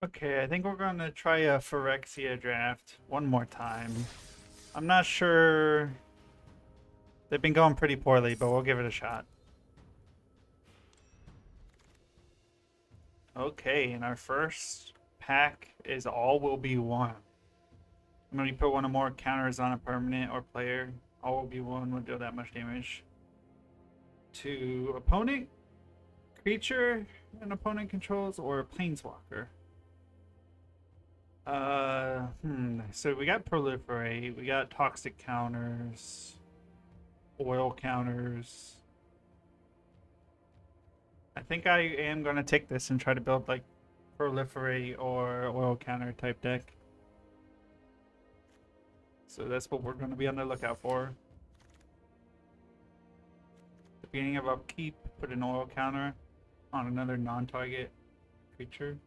Okay, I think we're gonna try a Phyrexia draft one more time. I'm not sure. They've been going pretty poorly, but we'll give it a shot. Okay, and our first pack is all will be one. When you put one or more counters on a permanent or player, all will be one will deal that much damage to opponent, creature an opponent controls, or a planeswalker. So we got proliferate, we got toxic counters, oil counters. I think I am gonna take this and try to build like proliferate or oil counter type deck. So that's what we're gonna be on the lookout for. At the beginning of upkeep, put an oil counter on another non-target creature.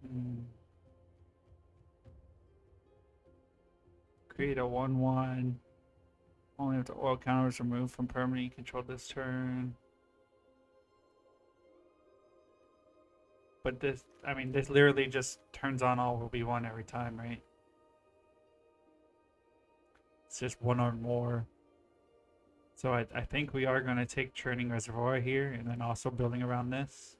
Hmm. Create a 1/1. Only if the oil counter is removed from permanent you control this turn. But this, I mean, this literally just turns on all will be one every time, right? It's just one or more. So I think we are going to take Churning Reservoir here and then also building around this.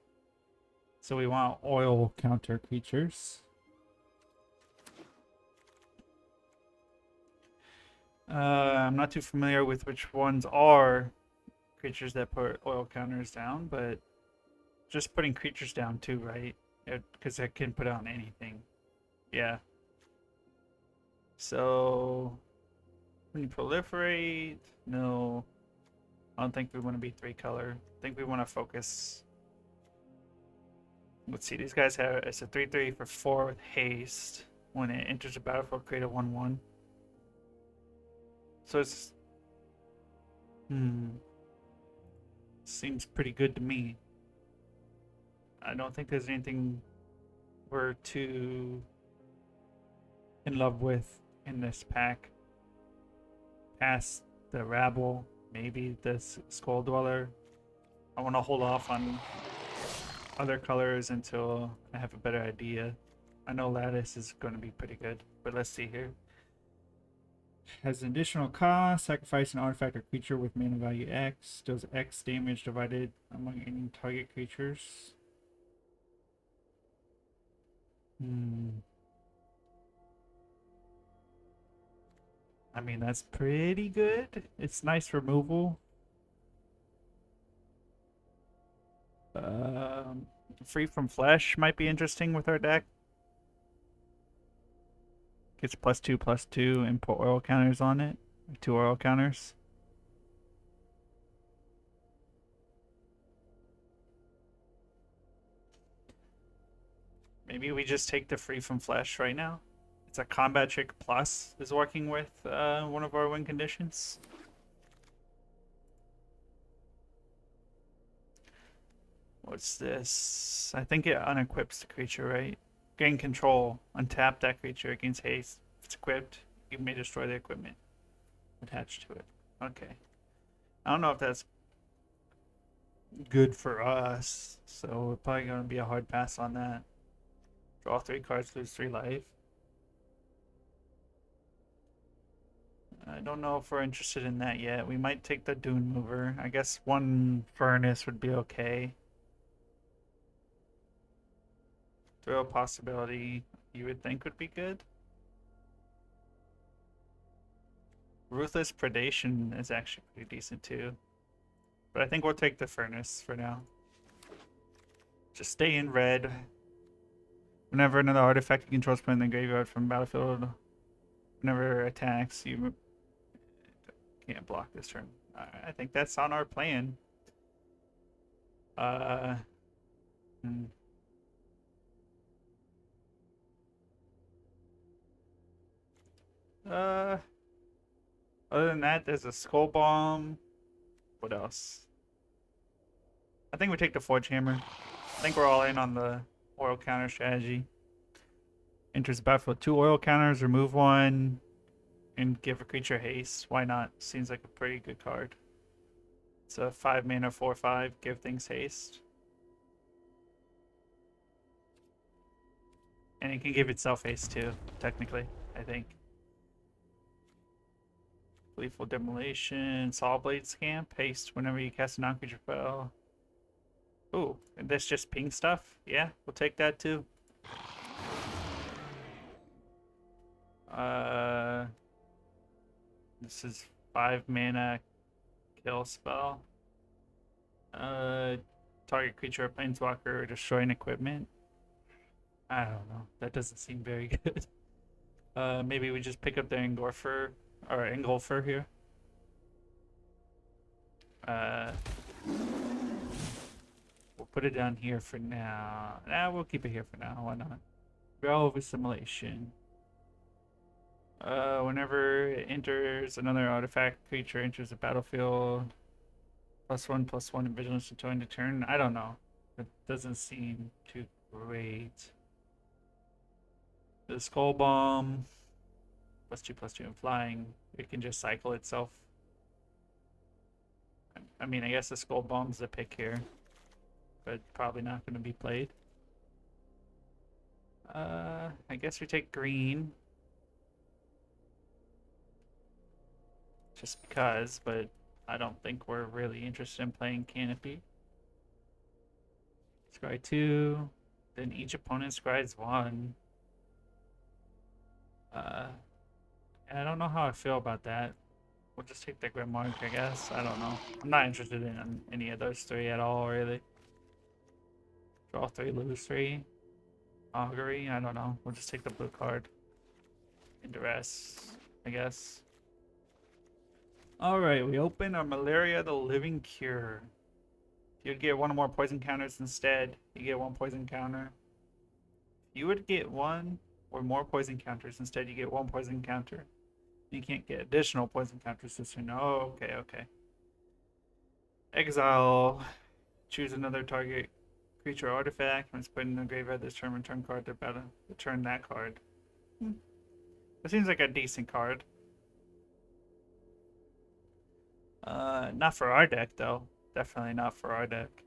So we want oil counter creatures. I'm not too familiar with which ones are creatures that put oil counters down, but just putting creatures down too, right? Because it can put on anything. Yeah. So when you proliferate, no. I don't think we want to be 3-color. I think we want to focus. Let's see, these guys have it's a 3/3 for 4 with haste. When it enters the battlefield, create a 1/1. So it's seems pretty good to me. I don't think there's anything we're too in love with in this pack. Past the Rabble, maybe this Skull Dweller. I want to hold off on other colors until I have a better idea. I know Lattice is going to be pretty good, but let's see here. Has an additional cost. Sacrifice an artifact or creature with mana value X. Does X damage divided among any target creatures. I mean, that's pretty good. It's nice removal. Um, Free from Flesh might be interesting with our deck. Gets +2/+2 and put oil counters on it. 2 oil counters. Maybe we just take the Free from Flesh right now. It's a combat trick plus is working with one of our win conditions. What's this? I think it unequips the creature, right? Gain control. Untap that creature. It gains haste. If it's equipped, you may destroy the equipment attached to it. Okay. I don't know if that's good for us, so we're probably going to be a hard pass on that. Draw 3 cards, lose 3 life. I don't know if we're interested in that yet. We might take the Dune Mover. I guess 1 Furnace would be okay. Throw a possibility you would think would be good. Ruthless Predation is actually pretty decent too. But I think we'll take the Furnace for now. Just stay in red. Whenever another artifact you control is put in the graveyard from the battlefield, whenever it attacks, you can't block this turn. I think that's on our plan. Uh, hmm. uh, Other than that, there's a Skull Bomb. What else? I think we take the Forge Hammer. I think we're all in on the oil counter strategy. Enters the battlefield 2 oil counters, remove 1, and give a creature haste. Why not? Seems like a pretty good card. It's a 5 mana 4/5. Give things haste. And it can give itself haste too, technically, I think. Lethal Demolition, Saw Blade Scamp, haste whenever you cast a non-creature spell. Ooh, and that's just ping stuff? Yeah, we'll take that too. This is 5 mana kill spell. Target creature or planeswalker or destroying equipment. I don't know. That doesn't seem very good. Maybe we just pick up the Engulfer or Engulfer here. We'll put it down here for now. We'll keep it here for now. Why not? Realm of Assimilation. Whenever it enters, another artifact creature enters the battlefield. +1/+1 in vigilance until end of turn. I don't know. It doesn't seem too great. The Skull Bomb. +2/+2 in flying. It can just cycle itself. I mean, I guess the Skull Bomb's the pick here, but probably not going to be played. I guess we take green. Just because, but I don't think we're really interested in playing Canopy. Scry 2, then each opponent scries 1. I don't know how I feel about that. We'll just take the Grimmark, I guess. I don't know. I'm not interested in any of those three at all, really. Draw 3, lose 3. Augury, I don't know. We'll just take the blue card. Interest, I guess. Alright, we open our Malaria the Living Cure. If you'd get one or more poison counters instead, you get 1 poison counter. If you would get 1 or more poison counters instead, you get 1 poison counter. You can't get additional poison counters this turn. Oh, okay. Exile. Choose another target creature or artifact. When it's put in the graveyard this turn, return card to battle. Return that card. That seems like a decent card. Not for our deck, though. Definitely not for our deck.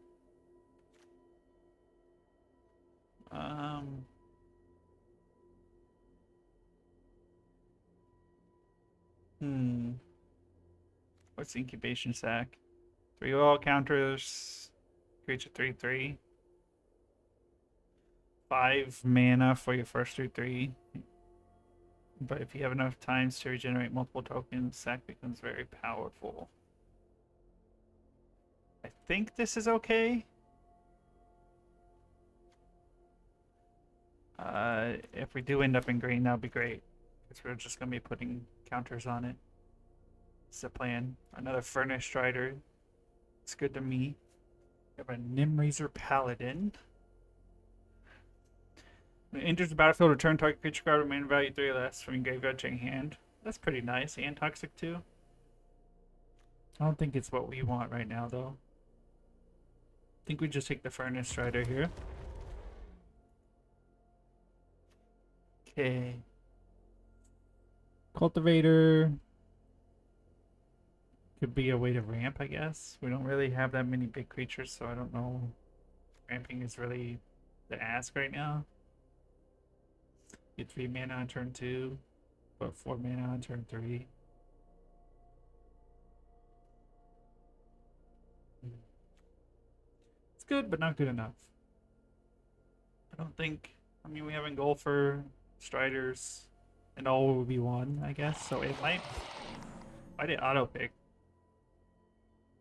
What's the incubation sack? 3 oil counters. Creature 3/3. 5 mana for your first 3/3. But if you have enough times to regenerate multiple tokens, sack becomes very powerful. I think this is okay. If we do end up in green, that would be great. Because we're just going to be putting counters on it. It's the plan. Another Furnace Strider. It's good to me. We have a Nimrazor Paladin. When it enters the battlefield, return target creature card with mana value 3 or less from your graveyard to your hand. That's pretty nice. And toxic too. I don't think it's what we want right now, though. I think we just take the Furnace Strider here. Okay. Cultivator. Could be a way to ramp, I guess. We don't really have that many big creatures, so I don't know. Ramping is really the ask right now. Get 3 mana on turn 2, but 4 mana on turn 3. It's good, but not good enough. I don't think. I mean, we have Engulfer, Striders, and all will be 1, I guess. So it might. Why did auto pick?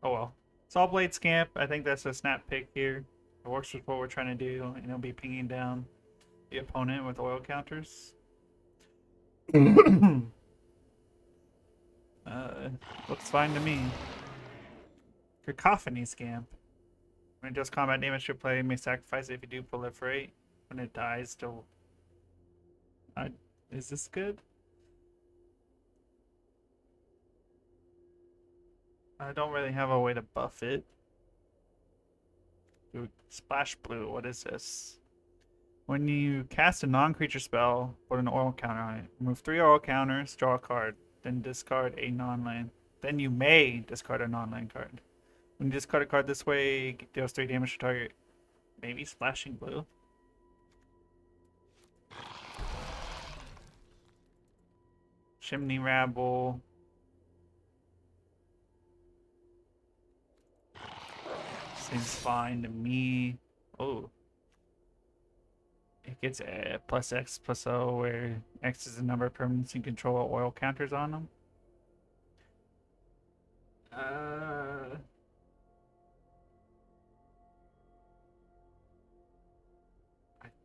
Oh well. Saw Blade Scamp. I think that's a snap pick here. It works with what we're trying to do, and it'll be pinging down the opponent with oil counters. Looks fine to me. Cacophony Scamp. When it does combat damage to a player, you may sacrifice it if you do proliferate. When it dies, still. Is this good? I don't really have a way to buff it. Dude, Splash Blue, what is this? When you cast a non-creature spell, put an oil counter on it. Remove 3 oil counters, draw a card, then discard a non-land. Then you may discard a non-land card. When you discard a card this way, it deals 3 damage to target. Maybe splashing blue. Chimney Rabble. Seems fine to me. Oh. It gets a plus X plus O, where X is the number of permanents you control oil counters on them. I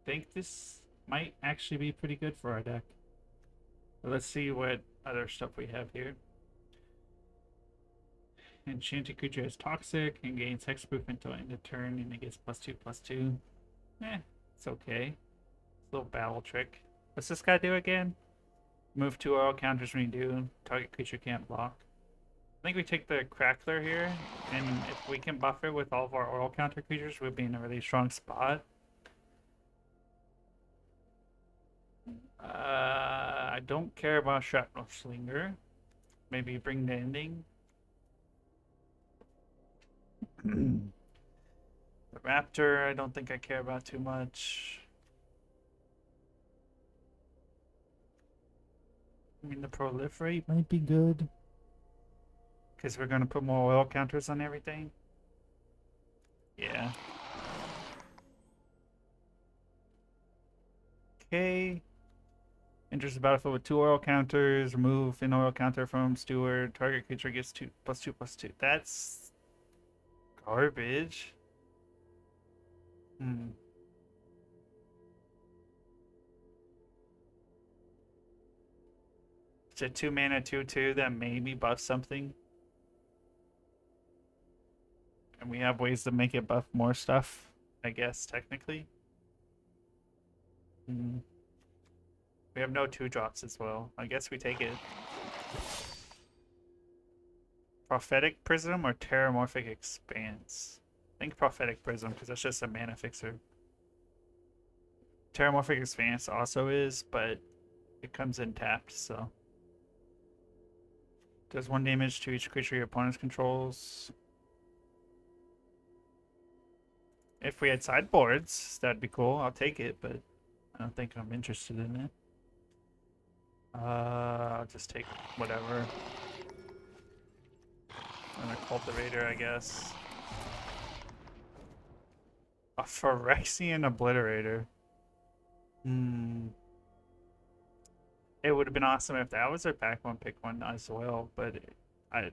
think this might actually be pretty good for our deck. But let's see what other stuff we have here. Enchanted creature is toxic and gains hexproof until end of turn, and it gets +2/+2. It's okay. It's a little battle trick. What's this guy do again? Move 2 oil counters when you do. Target creature can't block. I think we take the Crackler here, and if we can buff it with all of our oil counter creatures, we'll be in a really strong spot. I don't care about Shrapnel Slinger. Maybe bring the ending. The Raptor, I don't think I care about too much. I mean, the Proliferate might be good. Because we're going to put more oil counters on everything. Yeah. Okay. Enters the battlefield with 2 oil counters. Remove an oil counter from Steward. Target creature gets +2/+2. That's garbage. It's a 2 mana 2/2 that maybe buffs something. And we have ways to make it buff more stuff, I guess, technically. We have no 2-drops as well. I guess we take it. Prophetic Prism or Terramorphic Expanse? I think Prophetic Prism, because that's just a mana fixer. Terramorphic Expanse also is, but it comes in tapped, so. Does 1 damage to each creature your opponent controls. If we had sideboards, that'd be cool. I'll take it, but I don't think I'm interested in it. I'll just take whatever. And a Cultivator, I guess. A Phyrexian Obliterator. It would have been awesome if that was our pack one pick one as well, but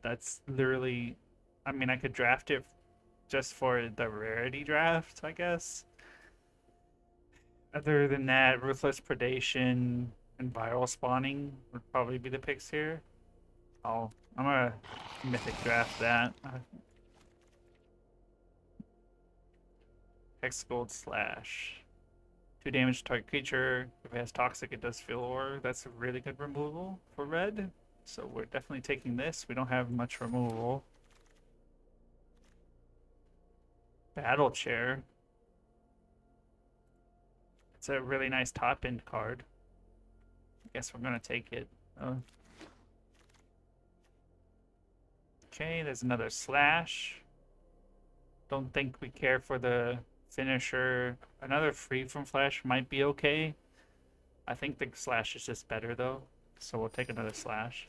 that's literally, I mean, I could draft it just for the rarity draft, I guess. Other than that, Ruthless Predation and Viral Spawning would probably be the picks here. I'm gonna Mythic draft that. Hex Gold Slash. 2 damage to target creature. If it has Toxic, it does Fillor. That's a really good removal for red. So we're definitely taking this. We don't have much removal. Battle Chair. It's a really nice top end card. I guess we're gonna take it. Okay, there's another Slash. Don't think we care for the finisher. Another Free from Flash might be okay. I think the Slash is just better though, so we'll take another Slash.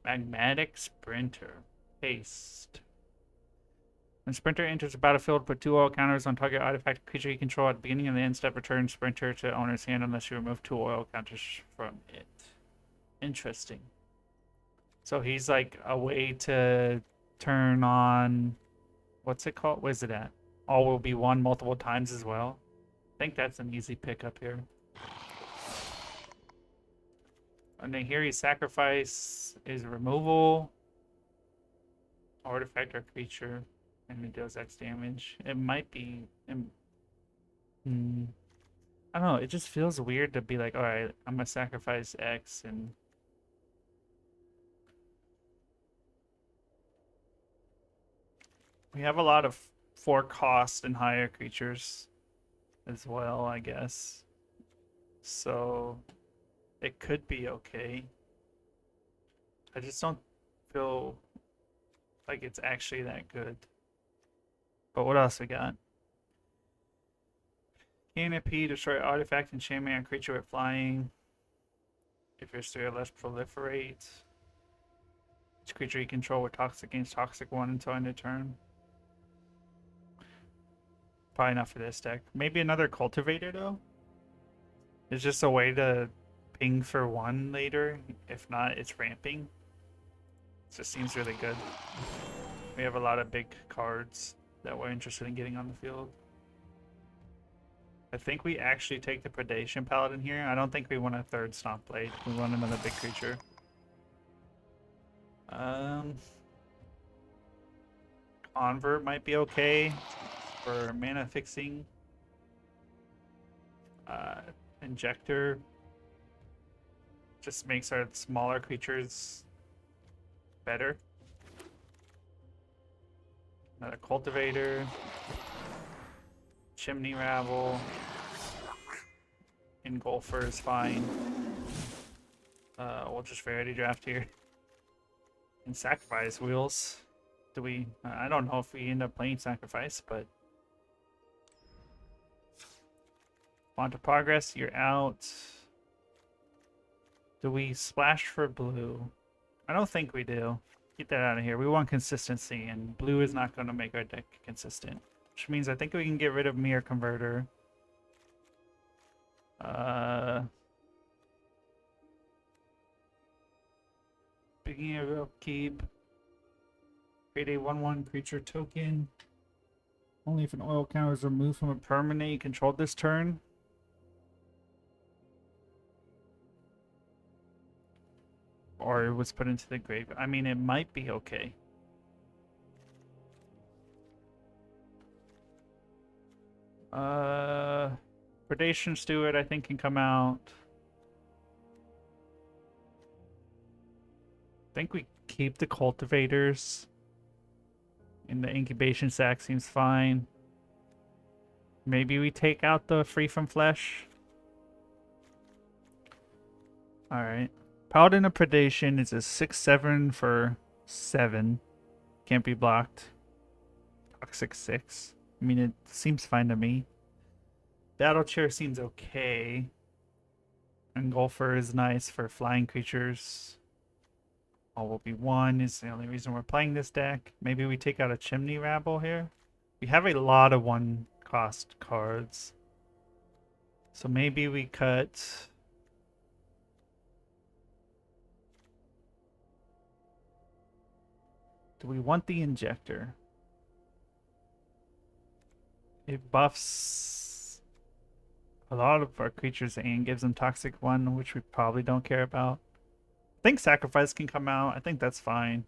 Magmatic Sprinter. Haste. When Sprinter enters the battlefield, put 2 oil counters on target artifact creature you control at the beginning of the end step. Return Sprinter to owner's hand unless you remove 2 oil counters from it. Interesting. So he's like a way to turn on, what's it called? Where's it at? All will be won multiple times as well. I think that's an easy pick up here. And then here, sacrifice is removal, artifact or creature, and it deals X damage. It might be. I don't know. It just feels weird to be like, all right, I'm gonna sacrifice X and. We have a lot of 4 cost and higher creatures as well, I guess. So it could be okay. I just don't feel like it's actually that good. But what else we got? Canopy, destroy artifact, enchantment, and creature with flying. If your 3 or less proliferate. Each creature you control with toxic gains toxic 1 until end of turn. Probably not for this deck. Maybe another cultivator though? It's just a way to ping for 1 later. If not, it's ramping. It just seems really good. We have a lot of big cards that we're interested in getting on the field. I think we actually take the Predation Paladin here. I don't think we want a 3rd Stomp Blade. We want another big creature. Convert might be okay for mana fixing. Injector just makes our smaller creatures better. Another Cultivator. Chimney Rabble. Engulfer is fine. We'll just Rarity Draft here. And Sacrifice Wheels. Do we... I don't know if we end up playing Sacrifice, but... Want to progress, you're out. Do we splash for blue? I don't think we do. Get that out of here. We want consistency, and blue is not going to make our deck consistent. Which means I think we can get rid of Mirror Converter. Beginning of upkeep. Create a 1/1 creature token. Only if an oil counter is removed from a permanent you control this turn. Or it was put into the grave. I mean, it might be okay. Predation Steward, I think, can come out. I think we keep the Cultivators. And the Incubation Sac seems fine. Maybe we take out the Free from Flesh. Alright. Paladin of Predation is a 6/7 for 7. Can't be blocked. Toxic 6. I mean, it seems fine to me. Battle Chair seems okay. Engulfer is nice for flying creatures. All will be 1 is the only reason we're playing this deck. Maybe we take out a Chimney Rabble here. We have a lot of 1-cost cards. So maybe we cut... Do we want the Injector? It buffs a lot of our creatures and gives them Toxic 1, which we probably don't care about. I think Sacrifice can come out. I think that's fine.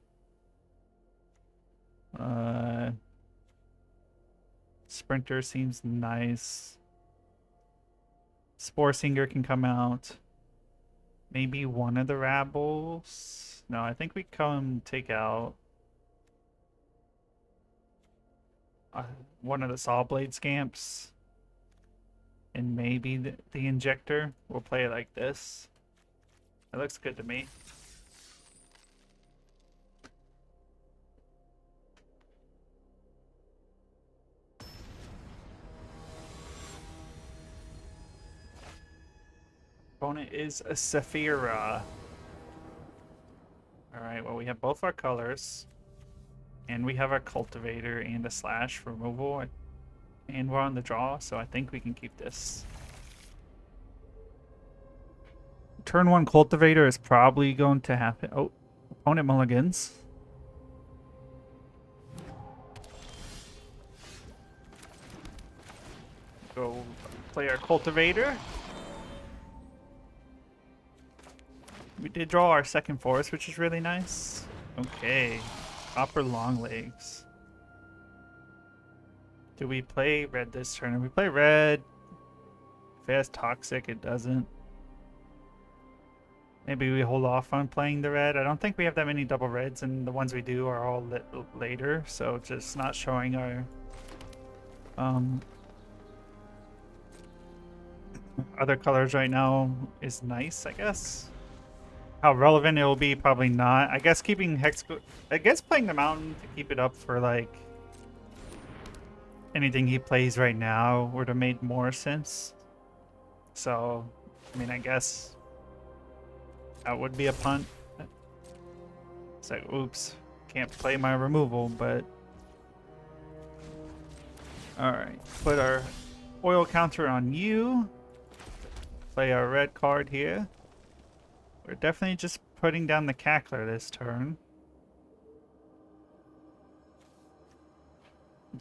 Sprinter seems nice. Spore Singer can come out. Maybe one of the Rabbles. No, I think we come take out one of the Saw Blade Scamps. And maybe the Injector. We'll play it like this. That looks good to me. Opponent is a Saphira. Alright, well we have both our colors. And we have our Cultivator and a Slash removal. And we're on the draw, so I think we can keep this. Turn 1 Cultivator is probably going to happen. Oh, opponent mulligans. Go play our Cultivator. We did draw our second forest, which is really nice. Okay. Copper Longlegs. Do we play red this turn? If we play red, if it has Toxic, it doesn't. Maybe we hold off on playing the red. I don't think we have that many double reds, and the ones we do are all later, so just not showing our other colors right now is nice, I guess. How relevant it will be, probably not. I guess keeping Hex... I guess playing the Mountain to keep it up for, like, anything he plays right now would have made more sense. So, I mean, I guess that would be a punt. It's like, oops, can't play my removal, but... Alright, put our oil counter on you. Play our red card here. We're definitely just putting down the Cackler this turn.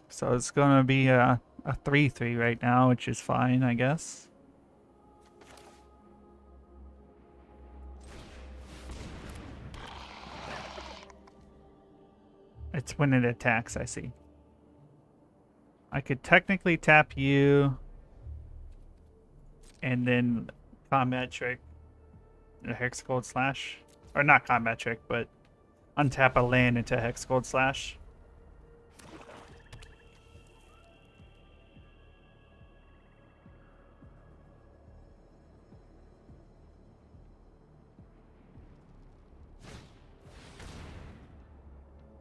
So it's gonna be a 3-3 right now, which is fine, I guess. It's when it attacks, I see. I could technically tap you and then combat trick a Hex Gold Slash. Or not combat trick, but untap a land into Hex Gold Slash.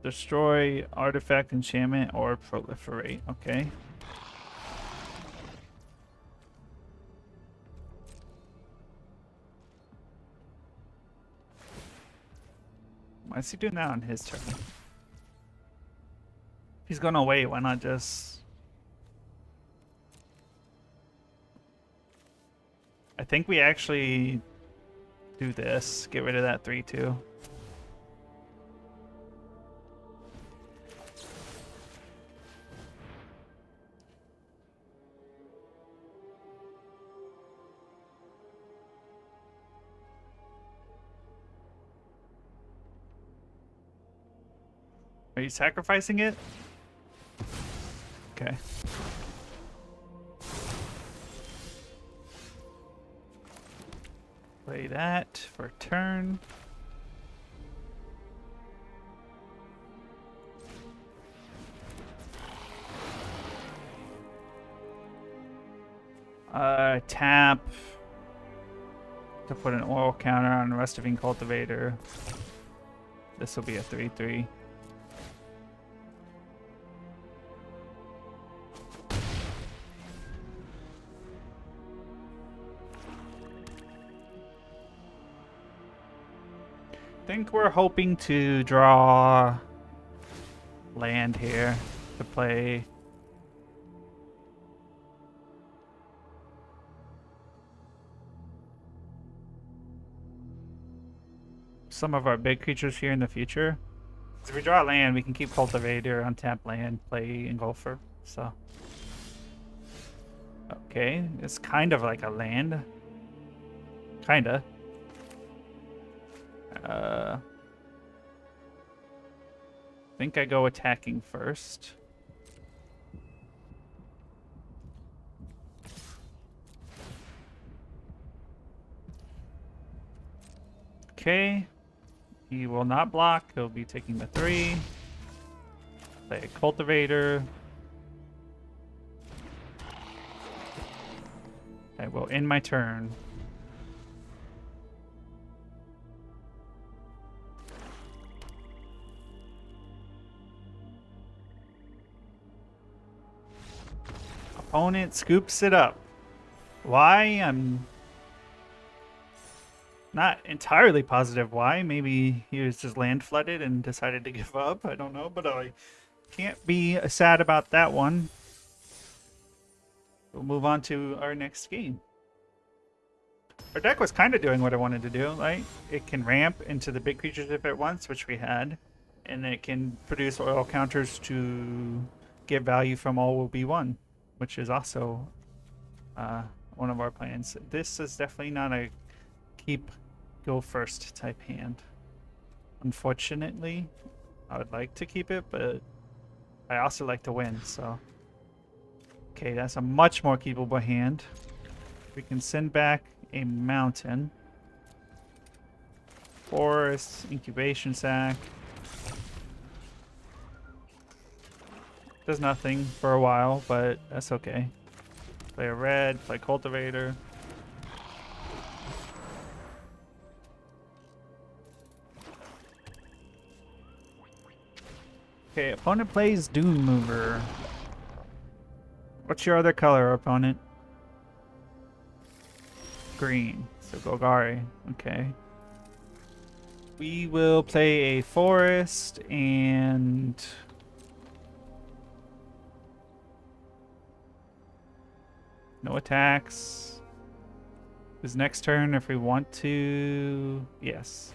Destroy artifact, enchantment, or proliferate. Okay. Why is he doing that on his turn? If he's gonna wait, why not just... I think we actually do this. Get rid of that 3-2. Are you sacrificing it? Okay. Play that for turn. Tap to put an oil counter on Rusting Cultivator. This will be a 3-3. I think we're hoping to draw land here to play. Some of our big creatures here in the future. If we draw land, we can keep Cultivator, untap land, play Engulfer. So, okay, it's kind of like a land. Kinda. I think I go attacking first. Okay. He will not block. He'll be taking the 3. Play a Cultivator. I will end my turn. Opponent scoops it up. Why? I'm not entirely positive why. Maybe he was just land flooded and decided to give up. I don't know, but I can't be sad about that one. We'll move on to our next game. Our deck was kind of doing what I wanted to do, right? It can ramp into the big creatures if it wants, which we had. And then it can produce oil counters to get value from all will be one, which is also one of our plans. This is definitely not a keep go first type hand. Unfortunately, I would like to keep it, but I also like to win, so. Okay, that's a much more keepable hand. We can send back a mountain. Forest, incubation sac. Does nothing for a while, but that's okay. Play a red, play cultivator. Okay, opponent plays Doom Mover. What's your other color, opponent? Green. So Golgari. Okay. We will play a forest and no attacks. His next turn if we want to. Yes.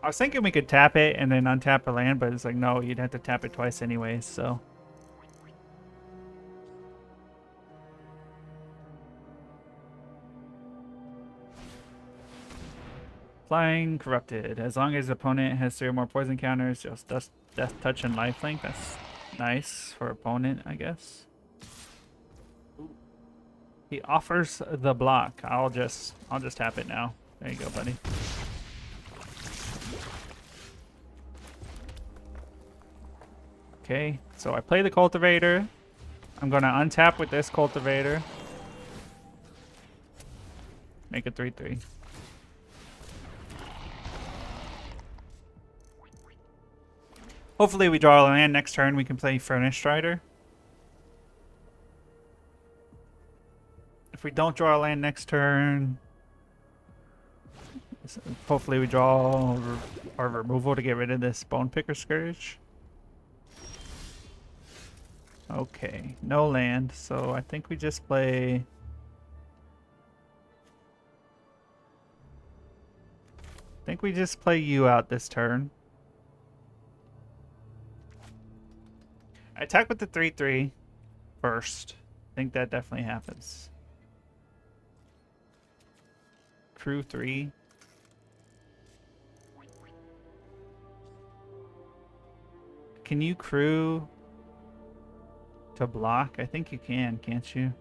I was thinking we could tap it and then untap a land, but it's like, no, you'd have to tap it twice anyways, so. Flying Corrupted. As long as the opponent has 3 or more poison counters, just Death Touch and Lifelink. That's nice for opponent, I guess. He offers the block. I'll just tap it now. There you go, buddy. Okay, so I play the Cultivator. I'm gonna untap with this Cultivator. Make it 3/3. Hopefully we draw a land next turn. We can play Furnace Strider. If we don't draw a land next turn, hopefully we draw our removal to get rid of this Bone Picker Scourge. Okay, no land, so I think we just play... you out this turn. I attack with the 3/3 first. I think that definitely happens. Crew 3. Can you crew to block? I think you can, can't you?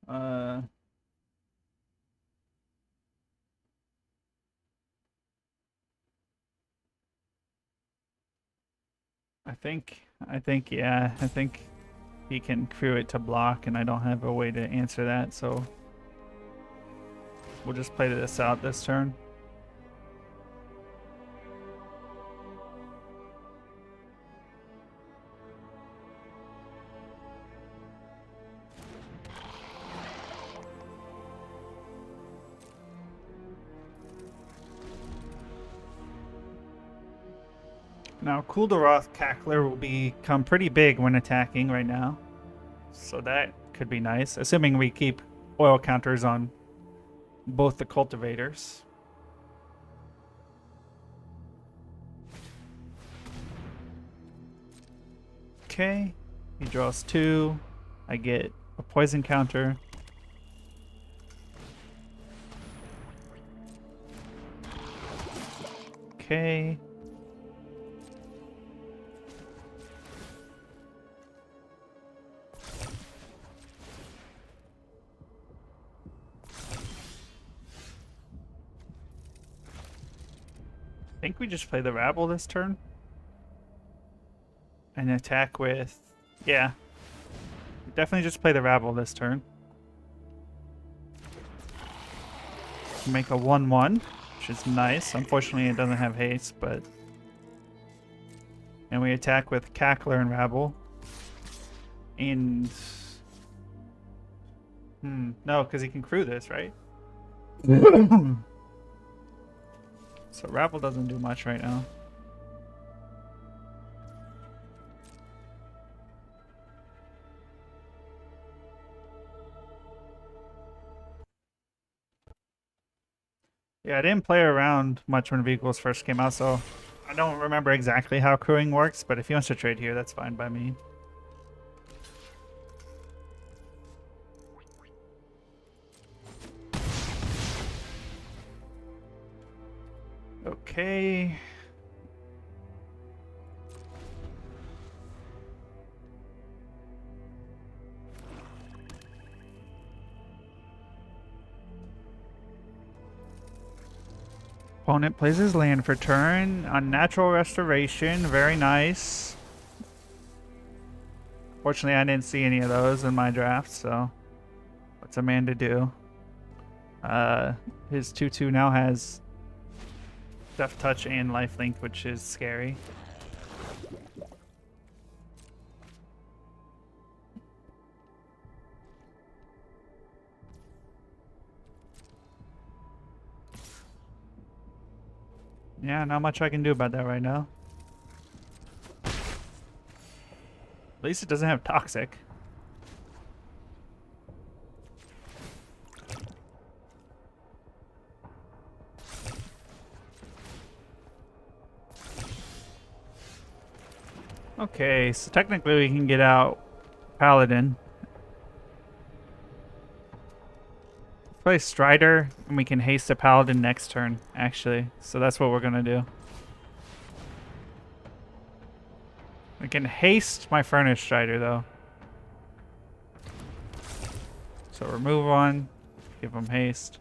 Uh, yeah. I think he can crew it to block, and I don't have a way to answer that, so we'll just play this out this turn. Now, Kuldaroth Cackler will become pretty big when attacking right now. So that could be nice, assuming we keep oil counters on both the cultivators. Okay, he draws 2. I get a poison counter. Okay. I think we just play the Rabble this turn. And attack with... yeah. Definitely just play the Rabble this turn. Make a 1/1, which is nice. Unfortunately, it doesn't have haste, but... and we attack with Cackler and Rabble. And... no, because he can crew this, right? So Rabble doesn't do much right now. Yeah, I didn't play around much when vehicles first came out, so I don't remember exactly how crewing works, but if he wants to trade here, that's fine by me. Okay. Opponent plays his land for turn. Unnatural Restoration. Very nice. Fortunately, I didn't see any of those in my draft, so what's a man to do? His 2/2 now has Death Touch and Lifelink, which is scary. Yeah, not much I can do about that right now. At least it doesn't have Toxic. Okay, so technically we can get out Paladin. Play Strider, and we can haste a Paladin next turn, actually. So that's what we're gonna do. We can haste my Furnace Strider, though. So remove one, give him haste.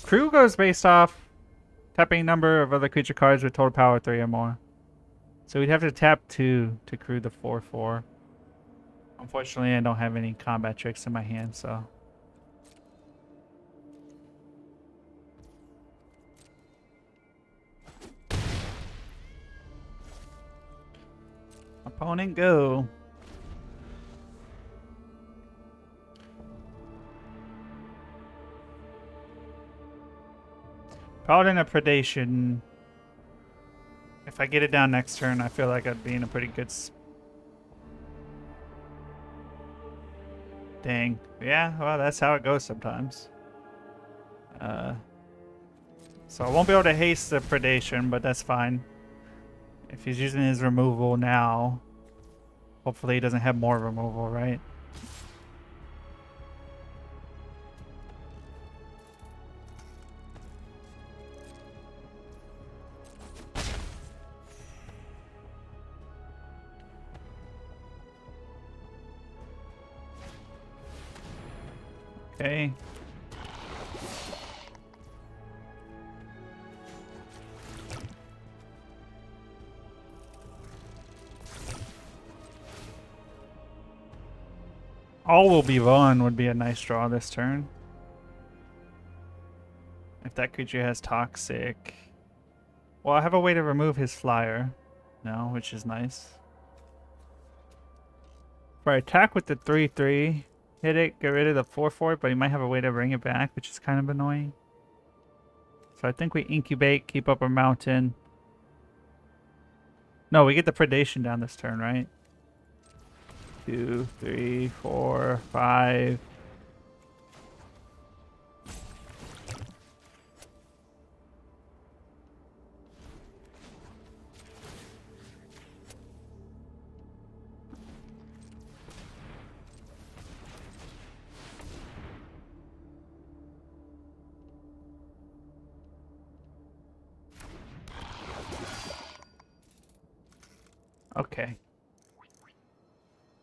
Crew goes based off tapping number of other creature cards with total power 3 or more. So we'd have to tap 2 to crew the 4/4. Unfortunately, I don't have any combat tricks in my hand, so. Opponent go. Paladin of Predation. If I get it down next turn, I feel like I'd be in a pretty good Dang. Yeah, well, that's how it goes sometimes. So I won't be able to haste the Predation, but that's fine. If he's using his removal now, hopefully he doesn't have more removal, right? Okay. All will be one would be a nice draw this turn. If that creature has Toxic. Well, I have a way to remove his flyer now, which is nice. If I attack with the 3/3, hit it, get rid of the 4/4, but he might have a way to bring it back, which is kind of annoying. So I think we incubate, keep up our mountain. No, we get the Predation down this turn, right? 2, 3, 4, 5. Okay.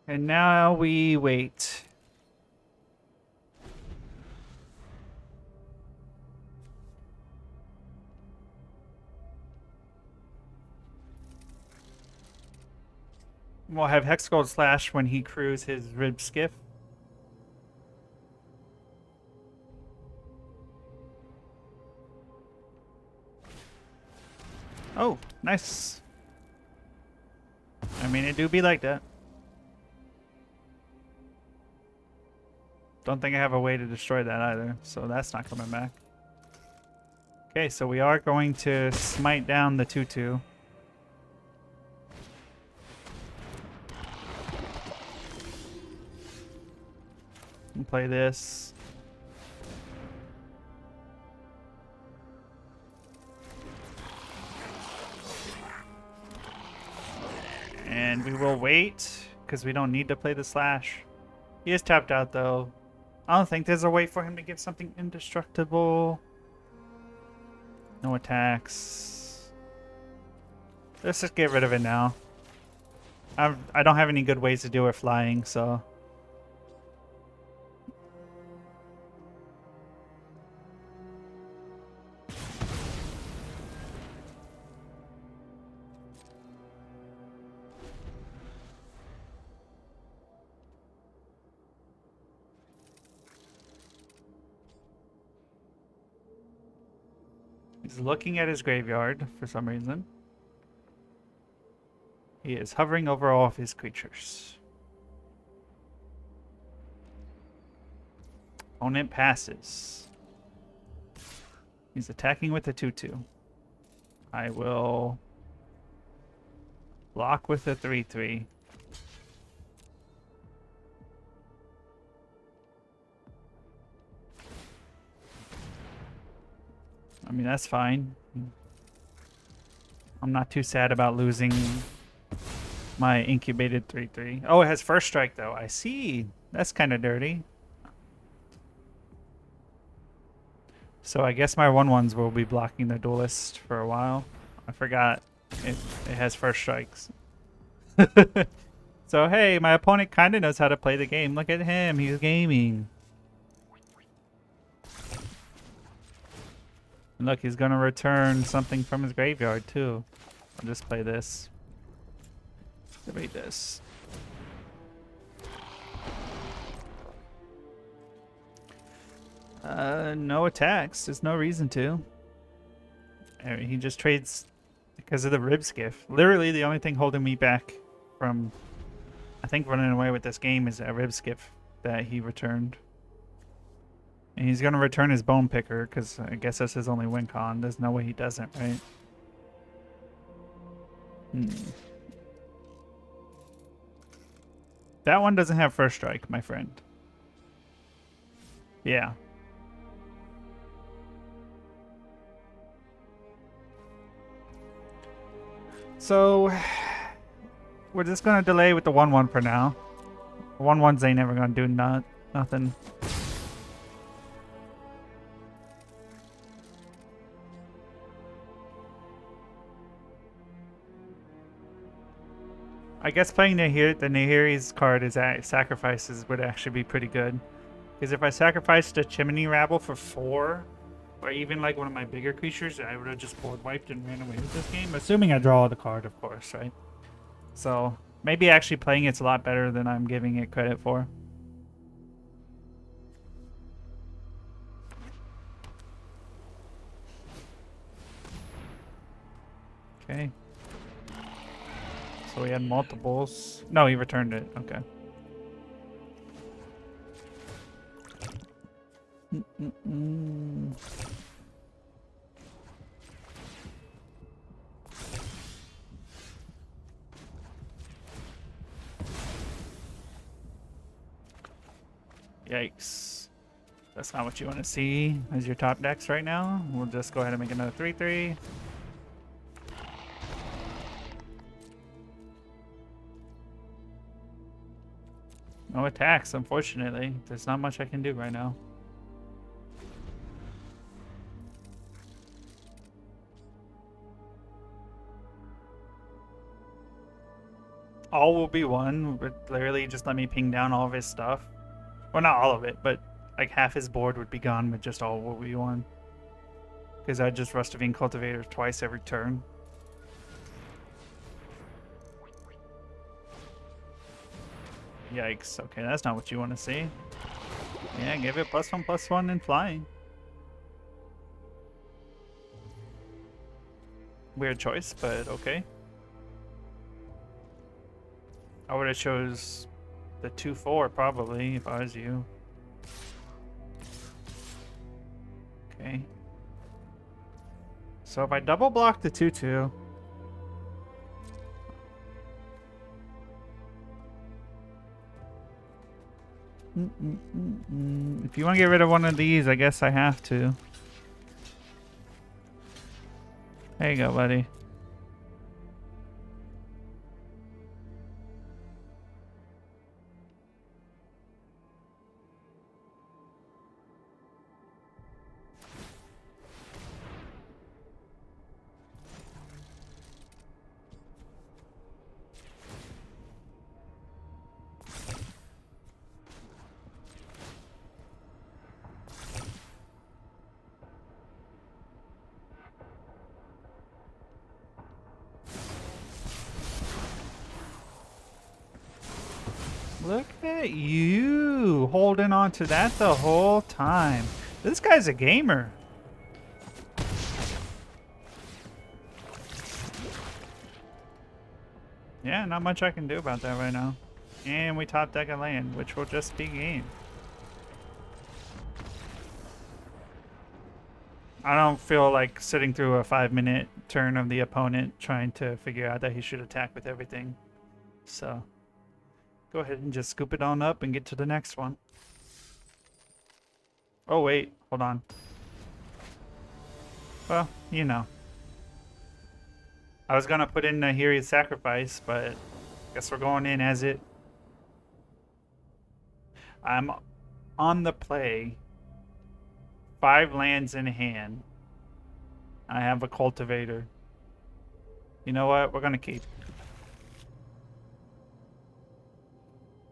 And now we wait. We'll have Hexgold Slash when he crews his Rib Skiff. Oh, nice. I mean, it do be like that. Don't think I have a way to destroy that either, so that's not coming back. Okay, so we are going to smite down the 2/2. And play this. And we will wait, because we don't need to play the slash. He is tapped out, though. I don't think there's a way for him to get something indestructible. No attacks. Let's just get rid of it now. I don't have any good ways to do it flying, so. He's looking at his graveyard for some reason. He is hovering over all of his creatures. Opponent passes. He's attacking with a 2/2. I will block with a 3/3. I mean, that's fine. I'm not too sad about losing my incubated 3/3. Oh, it has first strike, though. I see. That's kind of dirty. So I guess my 1/1s will be blocking the duelist for a while. I forgot it has first strikes. So, hey, my opponent kind of knows how to play the game. Look at him. He's gaming. And look, he's going to return something from his graveyard, too. I'll just play this. Debate this. No attacks. There's no reason to. I mean, he just trades because of the rib skiff. Literally, the only thing holding me back from, I think, running away with this game is a rib skiff that he returned. And he's going to return his bone picker because I guess that's his only win con. There's no way he doesn't, right? That one doesn't have first strike, my friend. Yeah. So, we're just going to delay with the 1/1 for now. 1/1s ain't never going to do nothing. I guess playing the Nahiri's card as sacrifices would actually be pretty good. Because if I sacrificed a Chimney Rabble for 4, or even like one of my bigger creatures, I would have just board wiped and ran away with this game. Assuming I draw the card, of course, right? So maybe actually playing it's a lot better than I'm giving it credit for. Okay. So we had multiples. No, he returned it. Okay. Yikes. That's not what you want to see as your top decks right now. We'll just go ahead and make another 3/3. No attacks, unfortunately. There's not much I can do right now. All will be one, but literally just let me ping down all of his stuff. Well, not all of it, but like half his board would be gone with just all will be one. Because I just Rustavine Cultivator twice every turn. Yikes. Okay, that's not what you want to see. Yeah, give it +1/+1 and flying. Weird choice, but okay. I would have chose the 2/4 probably if I was you. Okay. So if I double block the 2/2. If you want to get rid of one of these, I guess I have to. There you go, buddy. Look at you holding on to that the whole time. This guy's a gamer. Yeah, not much I can do about that right now. And we top deck a land, which will just be game. I don't feel like sitting through a 5-minute turn of the opponent trying to figure out that he should attack with everything. So, go ahead and just scoop it on up and get to the next one. Oh wait, hold on. Well, you know. I was gonna put in a Hiri's Sacrifice, but guess we're going in as it. I'm on the play. 5 lands in hand. I have a cultivator. You know what? We're gonna keep.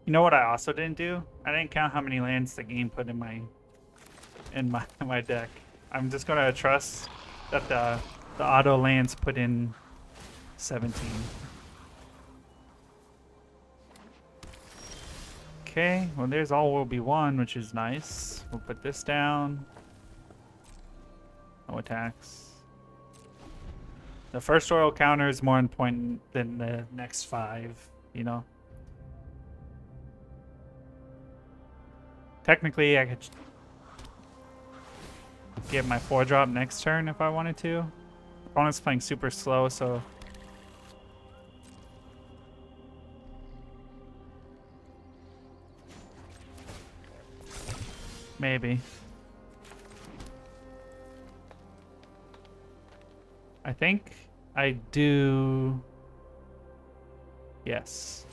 You know what I also didn't do? I didn't count how many lands the game put in my deck. I'm just gonna trust that the auto lands put in 17. Okay, well there's all will be one, which is nice. We'll put this down. No attacks. The first royal counter is more important than the next 5, you know? Technically, I could get my 4-drop next turn if I wanted to. Opponent's playing super slow, so... maybe. I think I do... yes.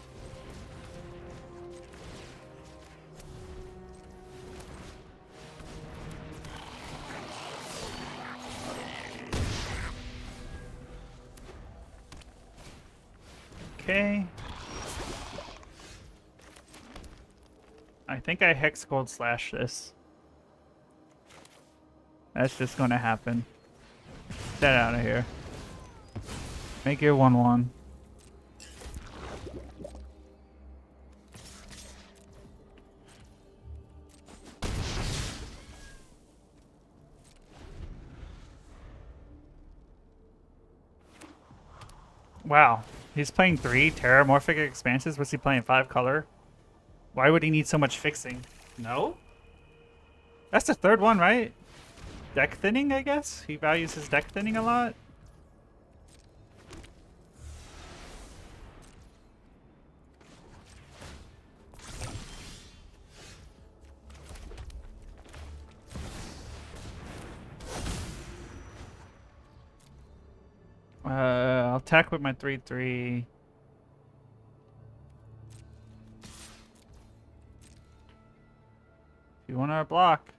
Okay. I think I Hex Gold Slash this. That's just gonna happen. Get out of here. Make it 1/1. Wow. He's playing 3 Terramorphic Expanses. Was he playing 5 color? Why would he need so much fixing? No? That's the 3rd one, right? Deck thinning, I guess? He values his deck thinning a lot? I'll attack with my 3/3. If you want to block.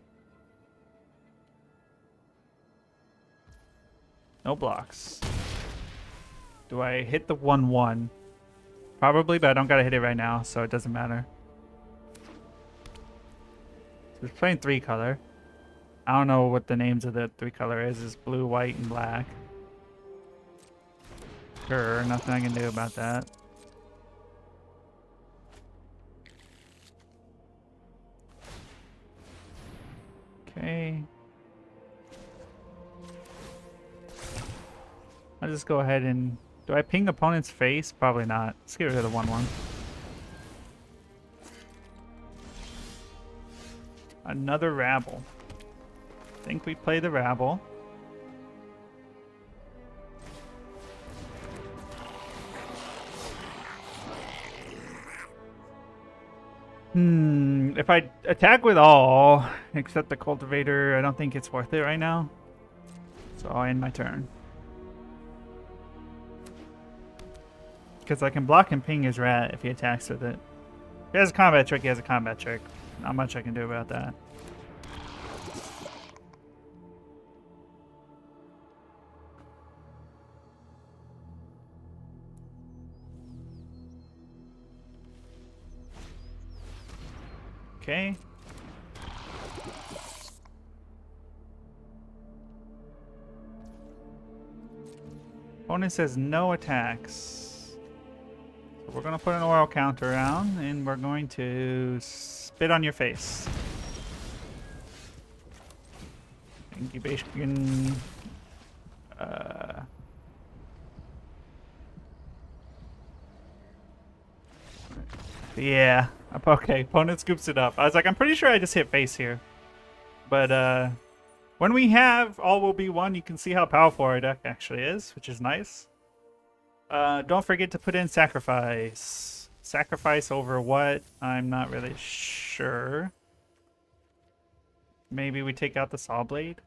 No blocks. Do I hit the 1/1? Probably, but I don't gotta hit it right now, so it doesn't matter. So he's playing 3 color. I don't know what the names of the 3 color is. It's blue, white, and black. Sure, nothing I can do about that. Okay. I'll just go ahead and... do I ping opponent's face? Probably not. Let's get rid of the 1/1. Another Rabble. I think we play the Rabble. If I attack with all, except the Cultivator, I don't think it's worth it right now. So I'll end my turn. Because I can block and ping his rat if he attacks with it. If he has a combat trick, he has a combat trick. Not much I can do about that. Okay. Opponent says no attacks. So we're gonna put an oil counter down, and we're going to spit on your face. Incubation. Yeah. Okay, opponent scoops it up. I was like, I'm pretty sure I just hit face here. But when we have all will be one, you can see how powerful our deck actually is, which is nice. Don't forget to put in sacrifice. Sacrifice over what? I'm not really sure. Maybe we take out the Saw Blade?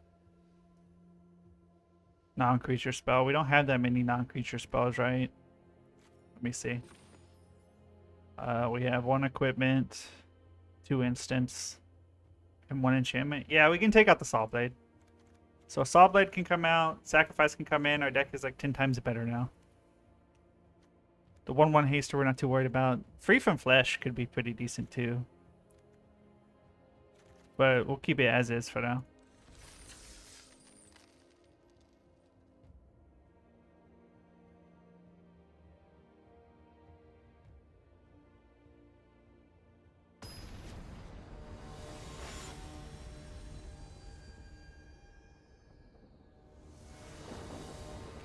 Non-creature spell. We don't have that many non-creature spells, right? Let me see. We have 1 equipment, 2 instants, and 1 enchantment. Yeah, we can take out the Saw Blade. So Saw Blade can come out, Sacrifice can come in. Our deck is like 10 times better now. The 1/1 haster we're not too worried about. Free from Flesh could be pretty decent too. But we'll keep it as is for now.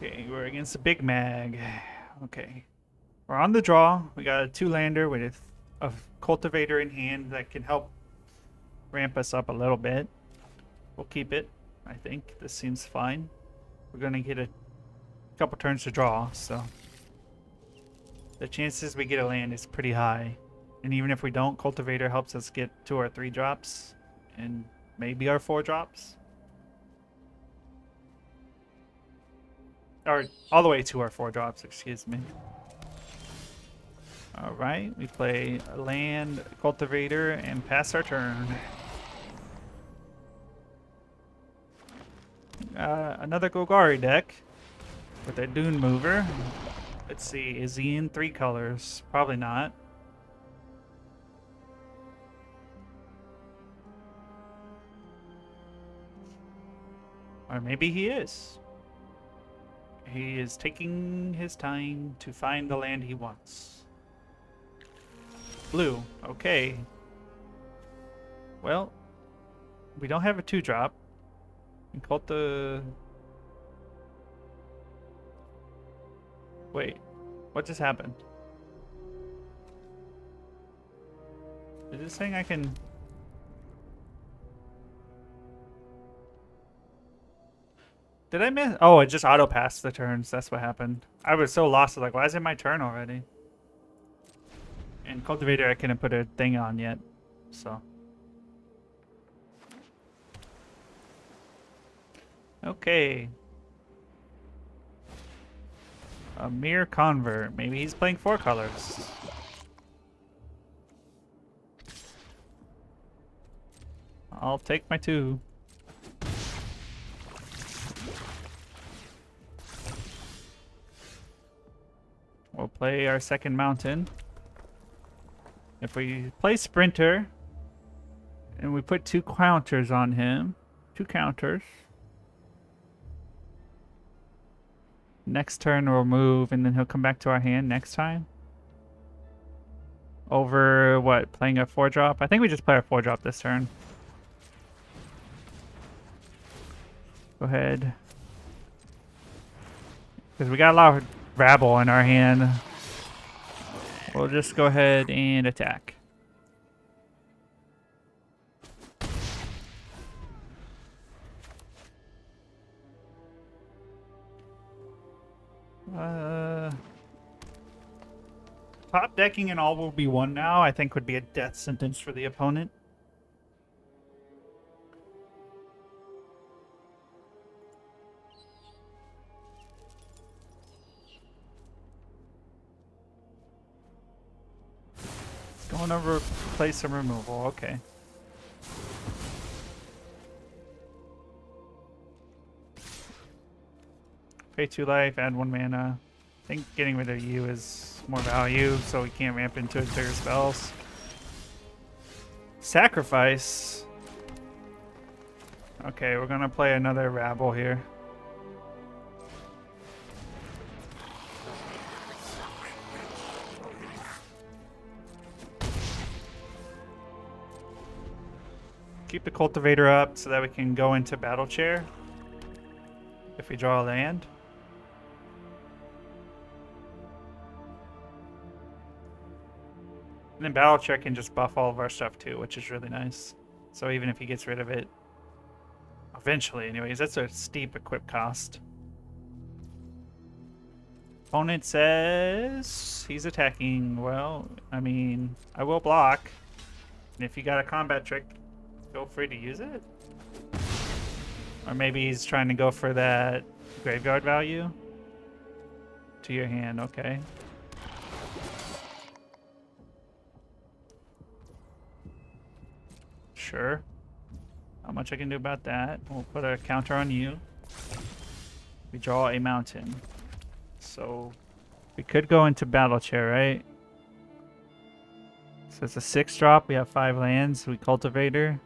Okay, we're against a Big Mag. Okay. We're on the draw. We got a 2-lander with a Cultivator in hand that can help ramp us up a little bit. We'll keep it. I think this seems fine. We're going to get a couple turns to draw, so the chances we get a land is pretty high. And even if we don't, Cultivator helps us get 2 or 3 drops and maybe our 4 drops. Or all the way to our 4 drops, excuse me. Alright, we play a land, Cultivator, and pass our turn. Another Golgari deck with a Dune Mover. Let's see, is he in 3 colors? Probably not. Or maybe he is. He is taking his time to find the land he wants. Blue, okay. Well, we don't have a 2-drop. We called the... Wait, what just happened? Is it saying I can... Did I miss? Oh, it just auto-passed the turns. That's what happened. I was so lost. I was like, why is it my turn already? And Cultivator, I couldn't put a thing on yet. So. Okay. A mere convert. Maybe he's playing 4 colors. I'll take my 2. We'll play our second mountain. If we play Sprinter and we put 2 counters on him, 2 counters. Next turn we'll move and then he'll come back to our hand next time. Over what? Playing a 4-drop? I think we just play our 4-drop this turn. Go ahead. Because we got a lot of rabble in our hand. We'll just go ahead and attack. Top decking and all will be 1 now, I think would be a death sentence for the opponent. Going over place some removal, okay. Pay 2 life, add 1 mana. I think getting rid of you is more value, so we can't ramp into his bigger spells. Sacrifice. Okay, we're gonna play another rabble here. keep the cultivator up so that we can go into battle chair if we draw a land. And then battle chair can just buff all of our stuff too, which is really nice. So even if he gets rid of it, eventually anyways, that's a steep equip cost. Opponent says he's attacking. Well, I mean, I will block. And if you got a combat trick, feel free to use it. Or maybe he's trying to go for that graveyard value to your hand. Okay. Sure. Not much I can do about that. We'll put a counter on you. We draw a mountain. So we could go into battle chair, right? So it's a 6-drop. We have 5 lands. We cultivator.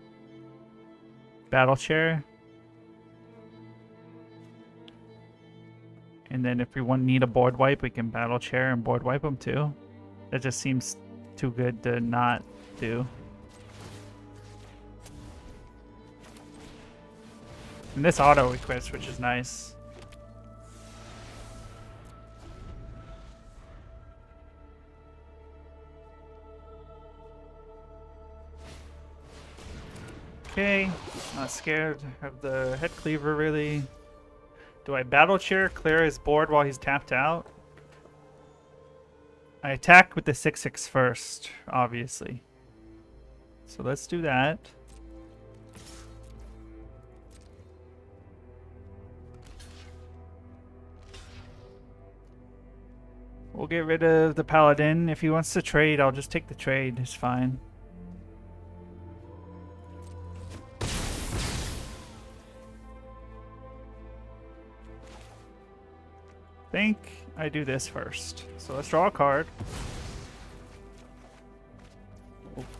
Battle chair. And then if we need a board wipe, we can battle chair and board wipe them too. That just seems too good to not do. And this auto equips, which is nice. Okay, not scared of the head cleaver really. Do I battle chair, clear his board while he's tapped out? I attack with the 6/6 first, obviously. So let's do that. We'll get rid of the paladin. If he wants to trade, I'll just take the trade. It's fine. I think I do this first. So let's draw a card.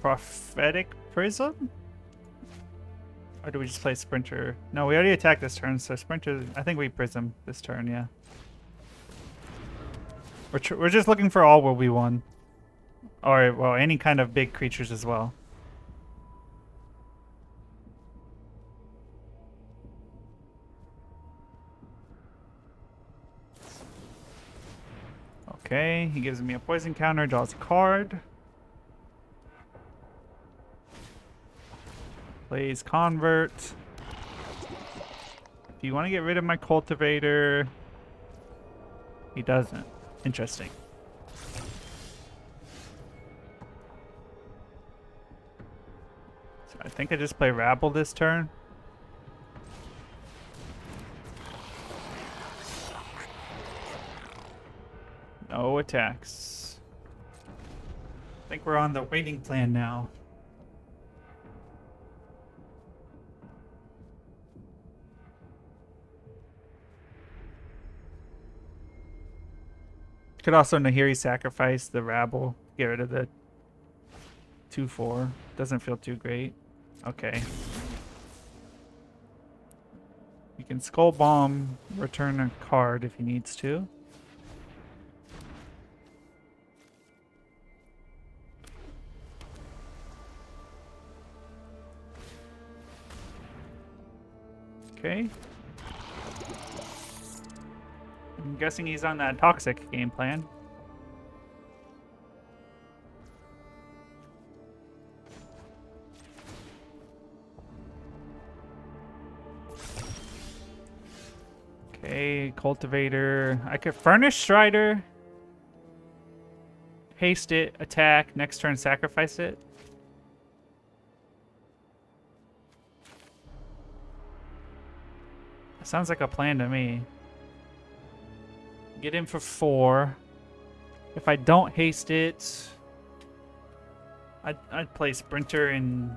Prophetic Prism? Or do we just play Sprinter? No, we already attacked this turn, so Sprinter... I think we Prism this turn, yeah. We're just looking for all will be one. Or, well, any kind of big creatures as well. Okay, he gives me a poison counter, draws a card. Plays Convert. Do you want to get rid of my cultivator? He doesn't. Interesting. So I think I just play Rabble this turn. No attacks. I think we're on the waiting plan now. Could also Nahiri sacrifice the Rabble. Get rid of the 2/4. Doesn't feel too great. Okay. You can Skull Bomb, return a card if he needs to. Okay. I'm guessing he's on that toxic game plan. Okay, cultivator. I could furnish Strider. Haste it, attack, next turn sacrifice it. Sounds like a plan to me. Get in for 4. If I don't haste it, I'd play Sprinter in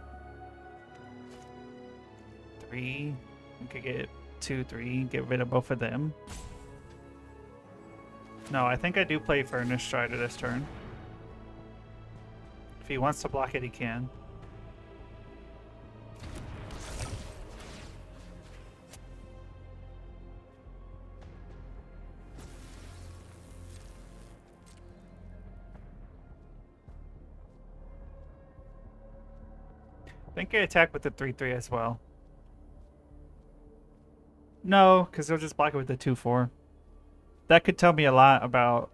3. I could get 2, 3, get rid of both of them. No, I think I do play Furnace Strider this turn. If he wants to block it, he can. I think I attack with the 3/3 as well. No, because he'll just block it with the 2/4. That could tell me a lot about...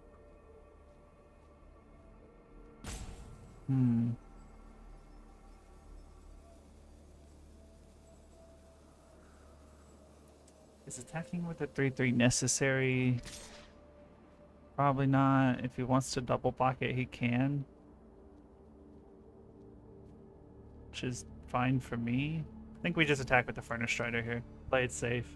Is attacking with the 3/3 necessary? Probably not. If he wants to double block it, he can. Which is fine for me. I think we just attack with the Furnace Strider here. Play it safe.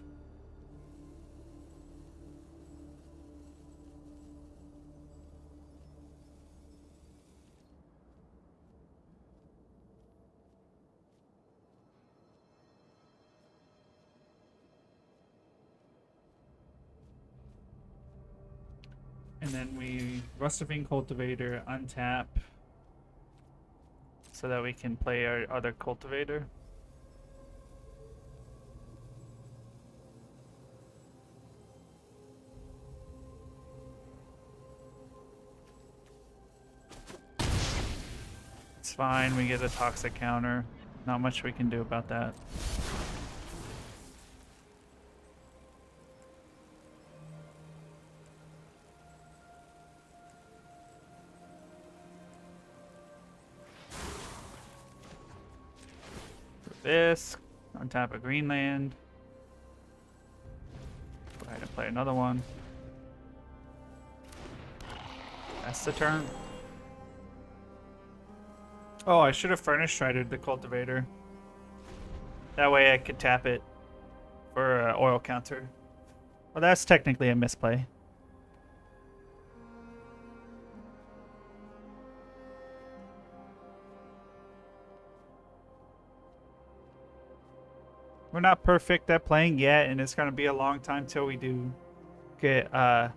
And then we Rustivine Cultivator, untap, so that we can play our other Cultivator. It's fine, we get a Toxic counter. Not much we can do about that. This, untap a green land. Go ahead and play another one. That's the turn. Oh, I should have Furnace Stridered the Cultivator. That way I could tap it for an oil counter. Well, that's technically a misplay. We're not perfect at playing yet, and it's going to be a long time till we do get, air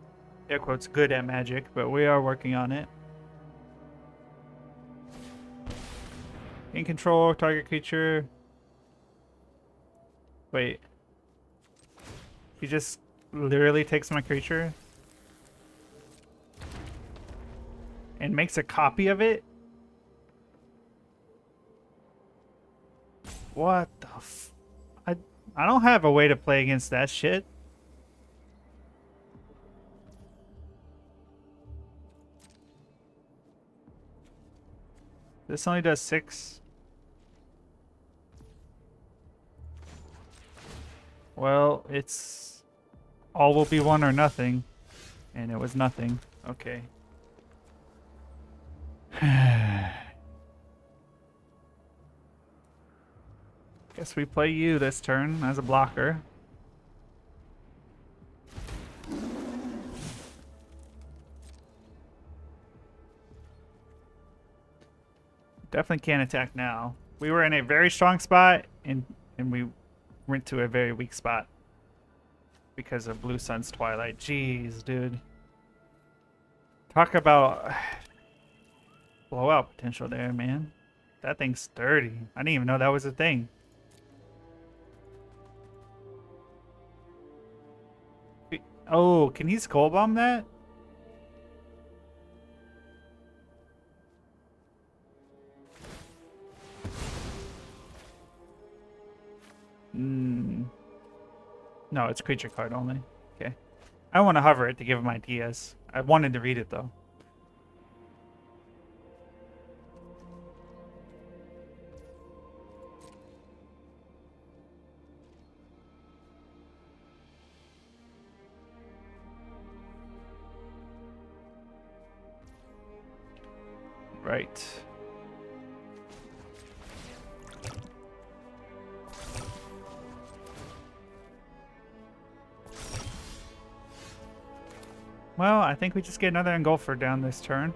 quotes, good at Magic, but we are working on it. In control, target creature. Wait. He just literally takes my creature and makes a copy of it? What the f... I don't have a way to play against that shit. This only does 6. Well, it's all will be one or nothing. And it was nothing. Okay. Guess we play you this turn as a blocker. Definitely can't attack now. We were in a very strong spot, and we went to a very weak spot because of Blue Sun's Twilight. Jeez, dude. Talk about blowout potential there, man. That thing's sturdy. I didn't even know that was a thing. Oh, can he Skull Bomb that? No, it's creature card only. Okay. I want to hover it to give him ideas. I wanted to read it though. Right. Well, I think we just get another Engulfer down this turn.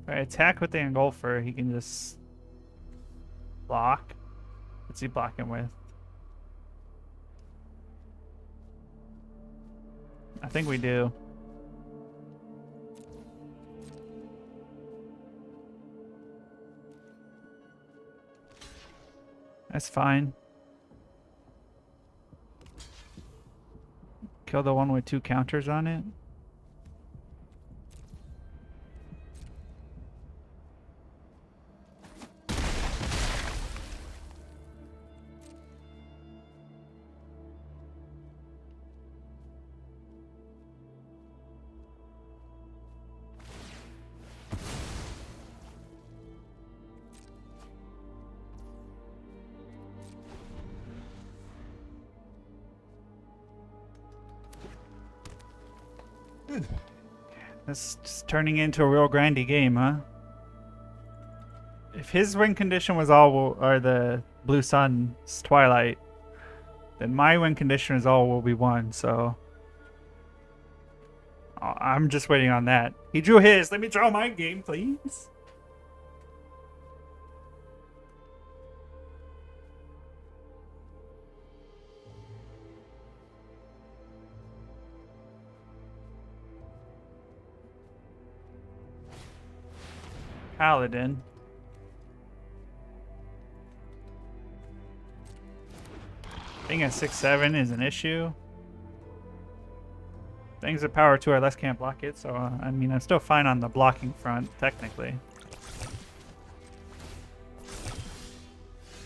If I attack with the Engulfer, he can just block. What's he blocking with? I think we do. That's fine. Kill the one with 2 counters on it. This is turning into a real grindy game, huh? If his win condition was all or the Blue Sun's Twilight, then my win condition is all will be won. So I'm just waiting on that. He drew his. Let me draw my game, please. Paladin. Being at 6/7 is an issue. Things at power 2 or less can't block it, so I mean I'm still fine on the blocking front, technically.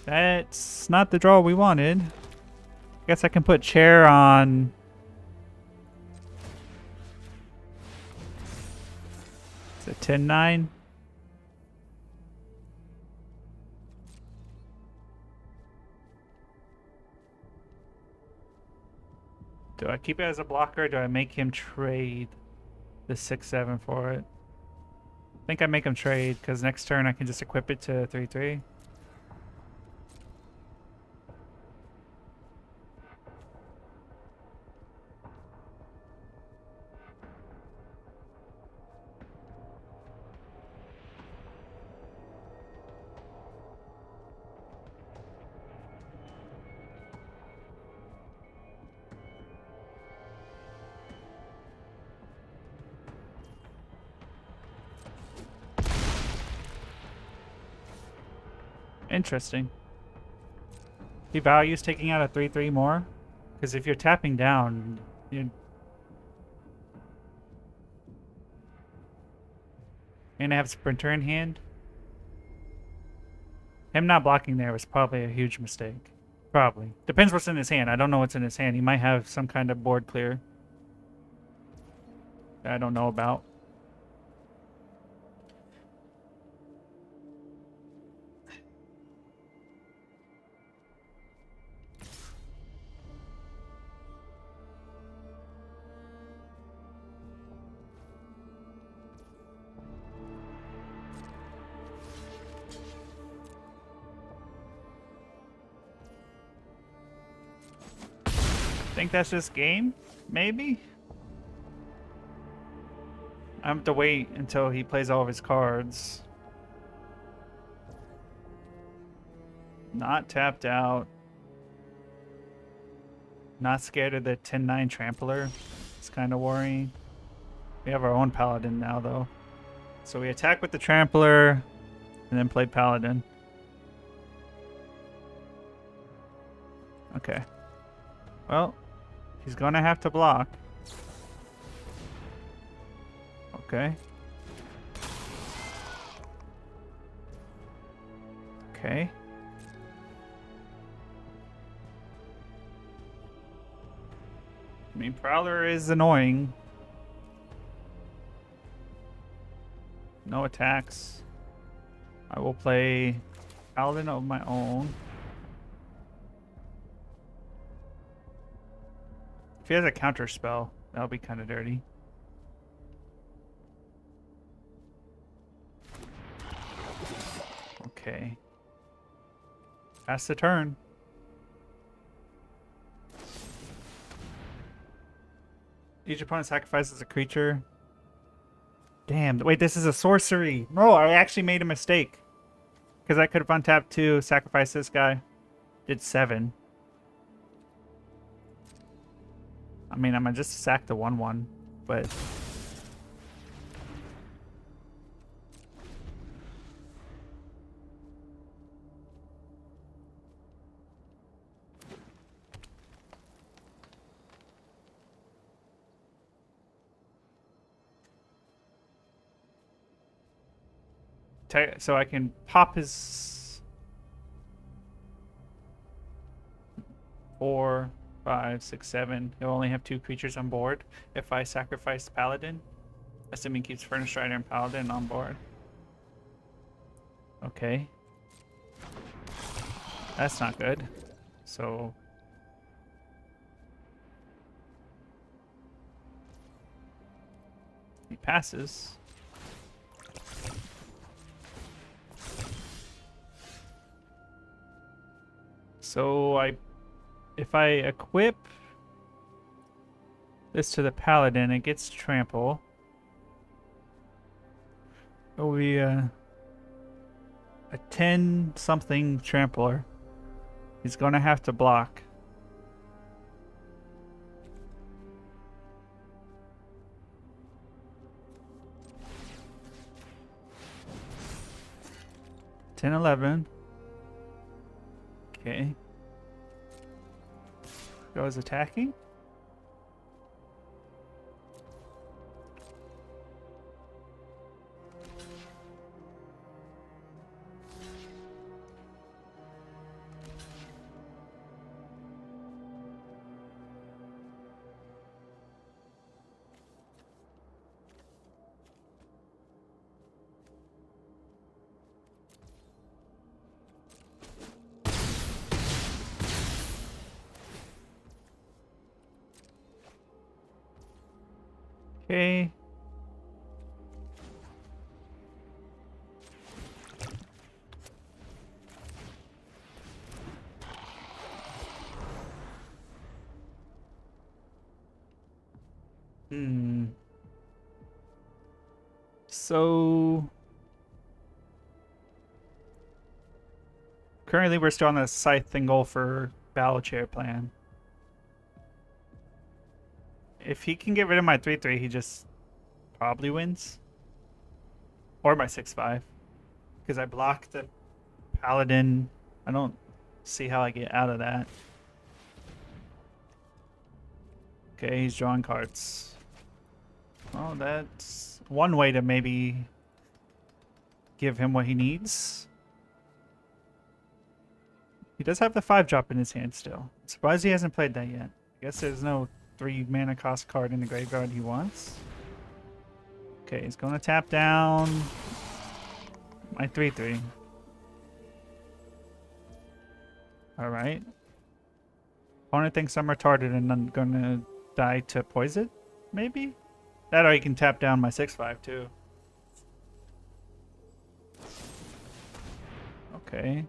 That's not the draw we wanted. I guess I can put chair on. It's a 10-9. Do I keep it as a blocker or do I make him trade the 6/7 for it? I think I make him trade because next turn I can just equip it to 3/3. Interesting. He values taking out a 3/3 more? Because if you're tapping down, you're gonna have Sprinter in hand. Him not blocking there was probably a huge mistake. Probably. Depends what's in his hand. I don't know what's in his hand. He might have some kind of board clear that I don't know about. Think that's just game? Maybe? I have to wait until he plays all of his cards. Not tapped out. Not scared of the 10-9 trampler. It's kind of worrying. We have our own paladin now, though. So we attack with the trampler and then play paladin. Okay. Well, he's gonna have to block. Okay. Okay. I mean, Prowler is annoying. No attacks. I will play Paladin of my own. If he has a counter spell, that'll be kind of dirty. Okay. Pass the turn. Each opponent sacrifices a creature. Damn. Wait, this is a sorcery. No, I actually made a mistake. Because I could have untapped 2, sacrificed this guy. Did 7. I mean, I'm going to just sack the 1/1, but... so I can pop his 4, 5, 6, 7. He'll only have 2 creatures on board if I sacrifice Paladin. Assuming he keeps Furnace Rider and Paladin on board. Okay. That's not good. So he passes. So if I equip this to the Paladin, it gets Trample. It will be a 10 something trampler. He's gonna have to block. Ten, 11. Okay. Goes attacking. Okay. So currently we're still on the Scythe and goal for Battle Chair plan. If he can get rid of my 3/3, he just probably wins. Or my 6/5. Because I blocked the Paladin. I don't see how I get out of that. Okay, he's drawing cards. Well, that's one way to maybe give him what he needs. He does have the 5-drop in his hand still. I'm surprised he hasn't played that yet. I guess there's no 3 mana cost card in the graveyard he wants. Okay, he's going to tap down my 3/3. Alright. Opponent thinks I'm retarded and I'm going to die to poison? Maybe? That or he can tap down my 6/5 too. Okay.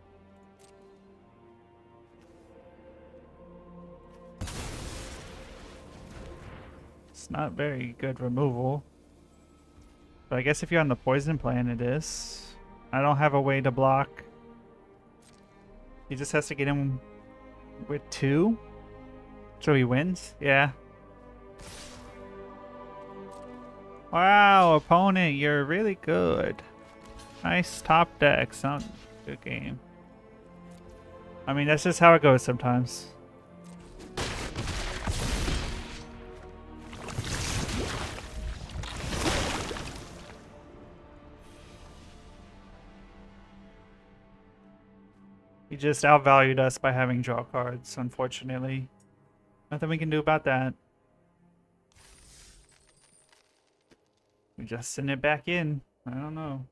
It's not very good removal. But I guess if you're on the poison plan, it is. I don't have a way to block. He just has to get him with 2. So he wins? Yeah. Wow, opponent, you're really good. Nice top deck. Sound good game. I mean, that's just how it goes sometimes. He just outvalued us by having draw cards, unfortunately. Nothing we can do about that. We just send it back in. I don't know.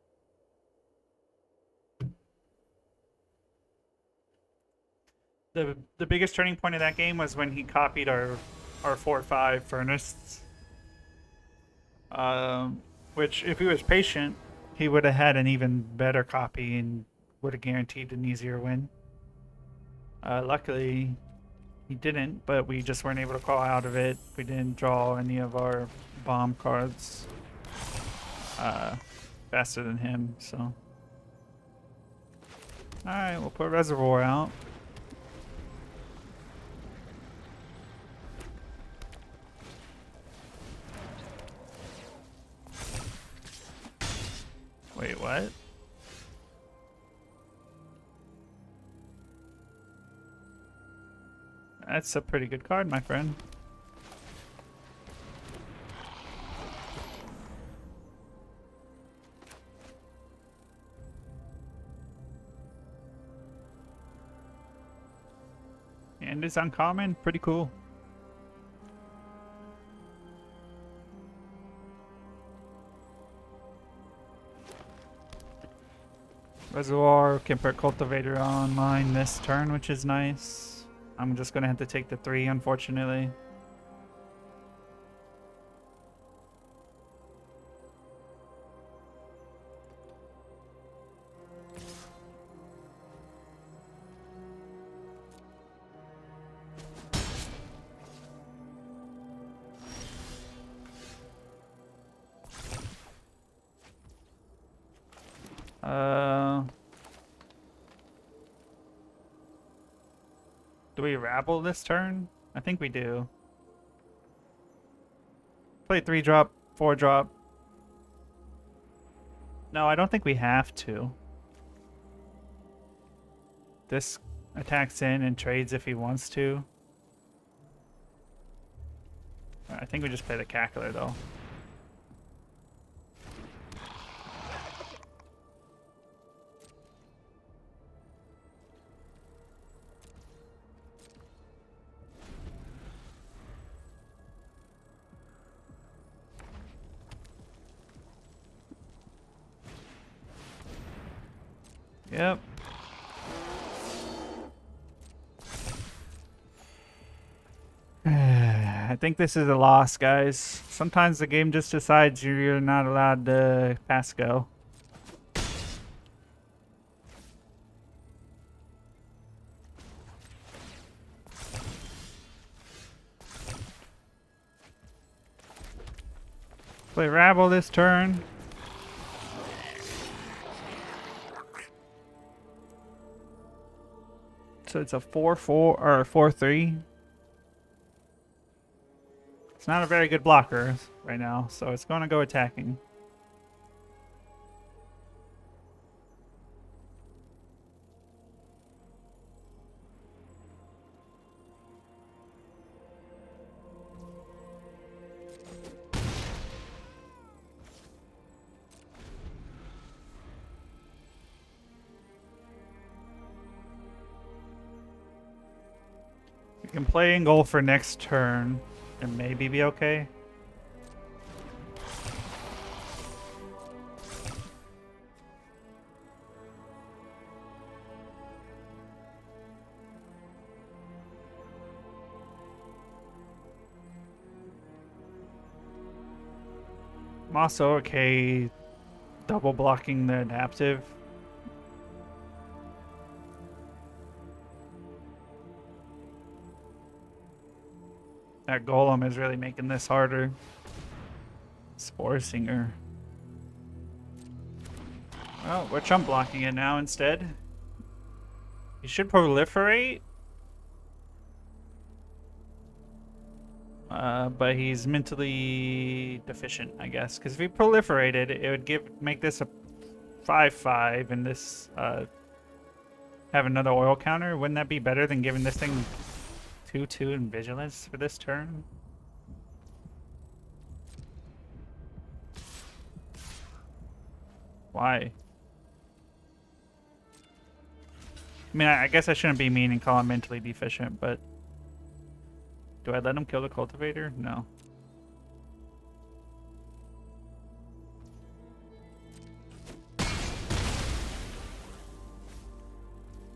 The biggest turning point of that game was when he copied our 4/5 furnace. Which, if he was patient, he would have had an even better copy and would have guaranteed an easier win. Luckily, he didn't, but we just weren't able to crawl out of it. We didn't draw any of our bomb cards faster than him, so. Alright, we'll put Reservoir out. Wait, what? That's a pretty good card, my friend. And it's uncommon. Pretty cool. Reservoir can put Cultivator online this turn, which is nice. I'm just gonna have to take the 3, unfortunately. Do we rabble this turn? I think we do. Play 3-drop, 4-drop. No, I don't think we have to. This attacks in and trades if he wants to. I think we just play the Cackler though. Yep. I think this is a loss, guys. Sometimes the game just decides you're not allowed to pass go. Play Rabble this turn. So it's a 4-4 or a 4-3. It's not a very good blocker right now, so it's going to go attacking. We can play and goal for next turn and maybe be okay. I'm also okay double blocking the adaptive. That golem is really making this harder. Spore Singer. Well, we're chump blocking it now instead. He should proliferate. But he's mentally deficient, I guess. Because if he proliferated, it would make this a 5-5 and this have another oil counter. Wouldn't that be better than giving this thing 2-2 in vigilance for this turn? Why? I mean, I guess I shouldn't be mean and call him mentally deficient, but do I let him kill the cultivator? No. I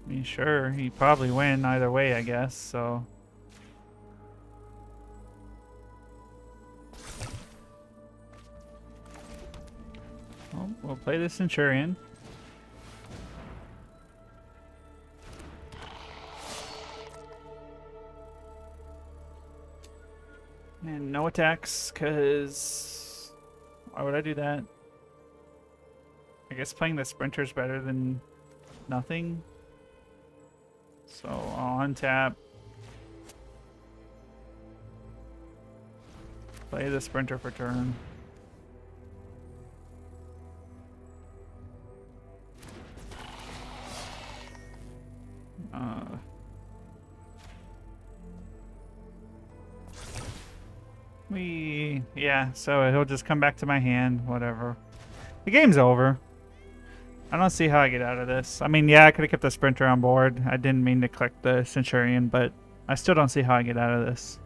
mean, sure, he'd probably win either way, I guess, so. Well, we'll play the Centurion. And no attacks, because why would I do that? I guess playing the Sprinter is better than nothing. So I'll untap. Play the Sprinter for turn. Yeah, so he'll just come back to my hand, whatever. The game's over. I don't see how I get out of this. I mean, yeah, I could have kept the Sprinter on board. I didn't mean to collect the Centurion, but I still don't see how I get out of this.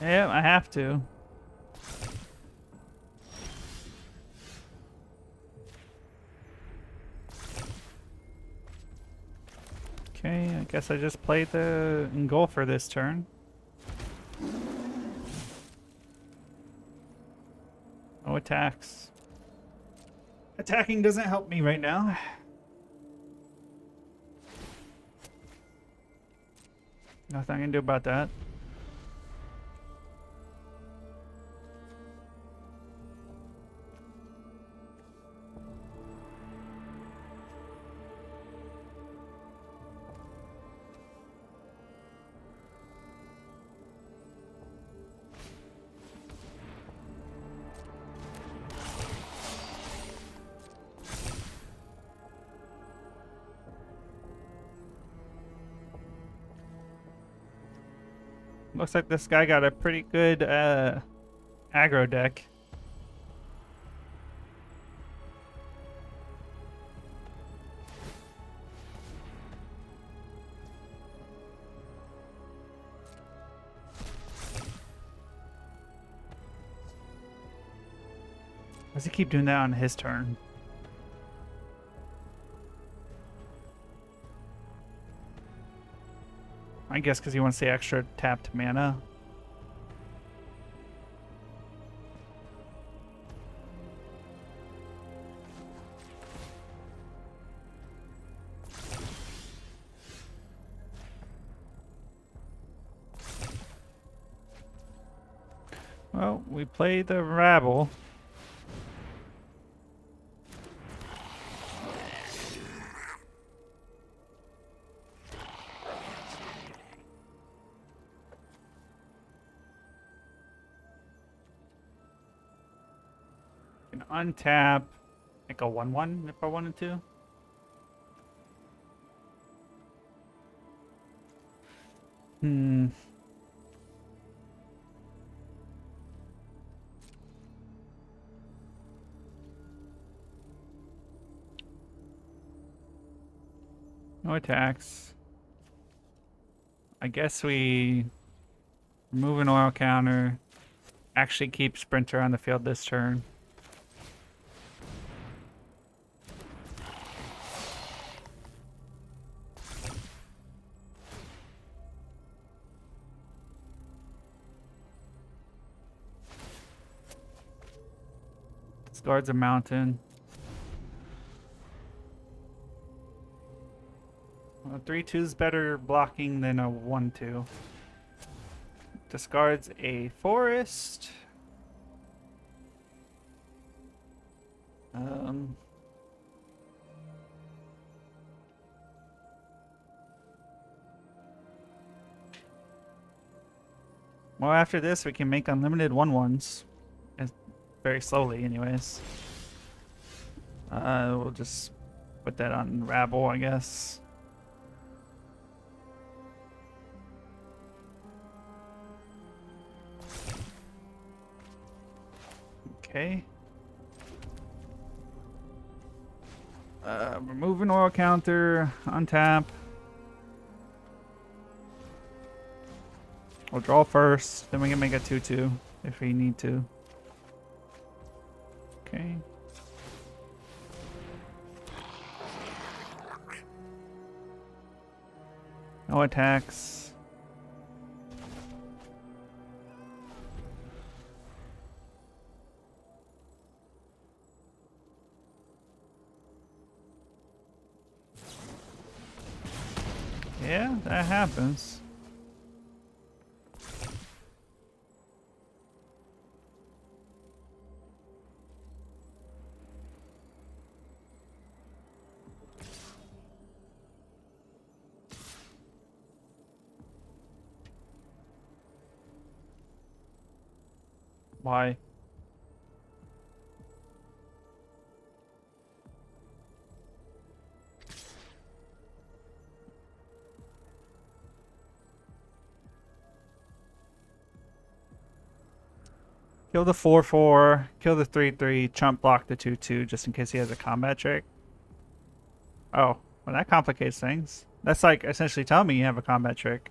Yeah, I have to. Okay, I guess I just played the engulfer this turn. No attacks. Attacking doesn't help me right now. Nothing I can do about that. Looks like this guy got a pretty good aggro deck. Why does he keep doing that on his turn? I guess because he wants the extra tapped mana. Well, we played the rabble. Can untap, like a 1/1 if I wanted to. Hmm. No attacks. I guess we remove an oil counter. Actually keep Sprinter on the field this turn. Discards a mountain. Well, 3/2 is better blocking than a 1/2. Discards a forest. Well, after this, we can make unlimited 1/1s. Very slowly, anyways. We'll just put that on Rabble, I guess. Okay. Remove an oil counter, untap. We'll draw first, then we can make a 2/2 if we need to. Okay. No attacks. Yeah, that happens. Why? Kill the 4/4, kill the 3/3, chump block the 2/2 just in case he has a combat trick. Oh, well that complicates things. That's like essentially telling me you have a combat trick.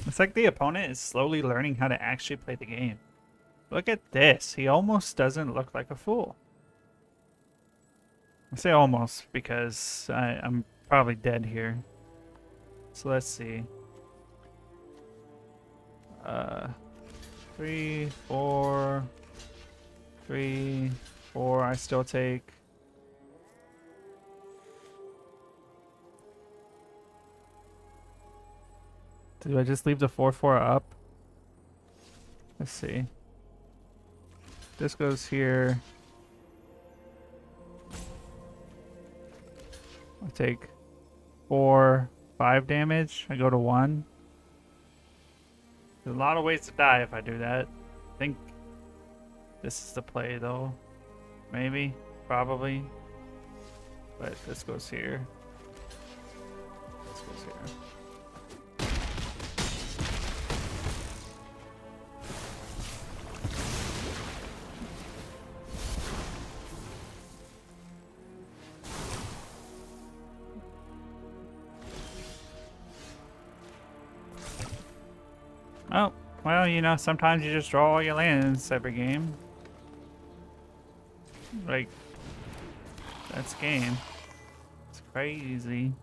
It's like the opponent is slowly learning how to actually play the game. Look at this. He almost doesn't look like a fool. I say almost because I'm probably dead here. So let's see. 3, 4, 3, 4. I still take. Do I just leave the 4/4 up? Let's see. This goes here. I take 4, 5 damage. I go to 1. There's a lot of ways to die if I do that. I think this is the play though. Maybe. Probably. But this goes here. This goes here. Oh, well, you know, sometimes you just draw all your lands every game. Like, that's game. It's crazy.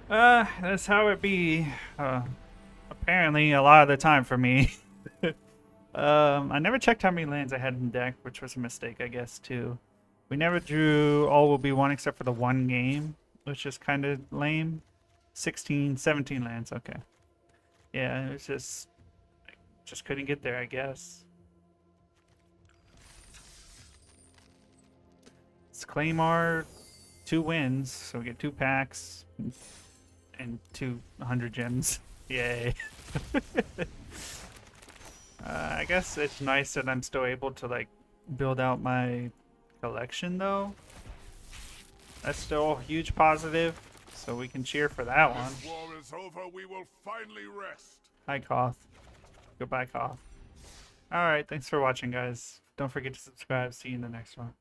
That's how it be. Apparently, a lot of the time for me. I never checked how many lands I had in deck, which was a mistake, I guess, too. We never drew all will be one except for the one game, which is kind of lame. 16, 17 lands, okay. Yeah, it was just couldn't get there, I guess. It's Claymore, 2 wins, so we get 2 packs and 200 gems. Yay. I guess it's nice that I'm still able to like build out my collection though. That's still a huge positive, so we can cheer for that one. This war is over, we will finally rest. Hi, Koth. Goodbye, Koth. Alright, thanks for watching, guys. Don't forget to subscribe. See you in the next one.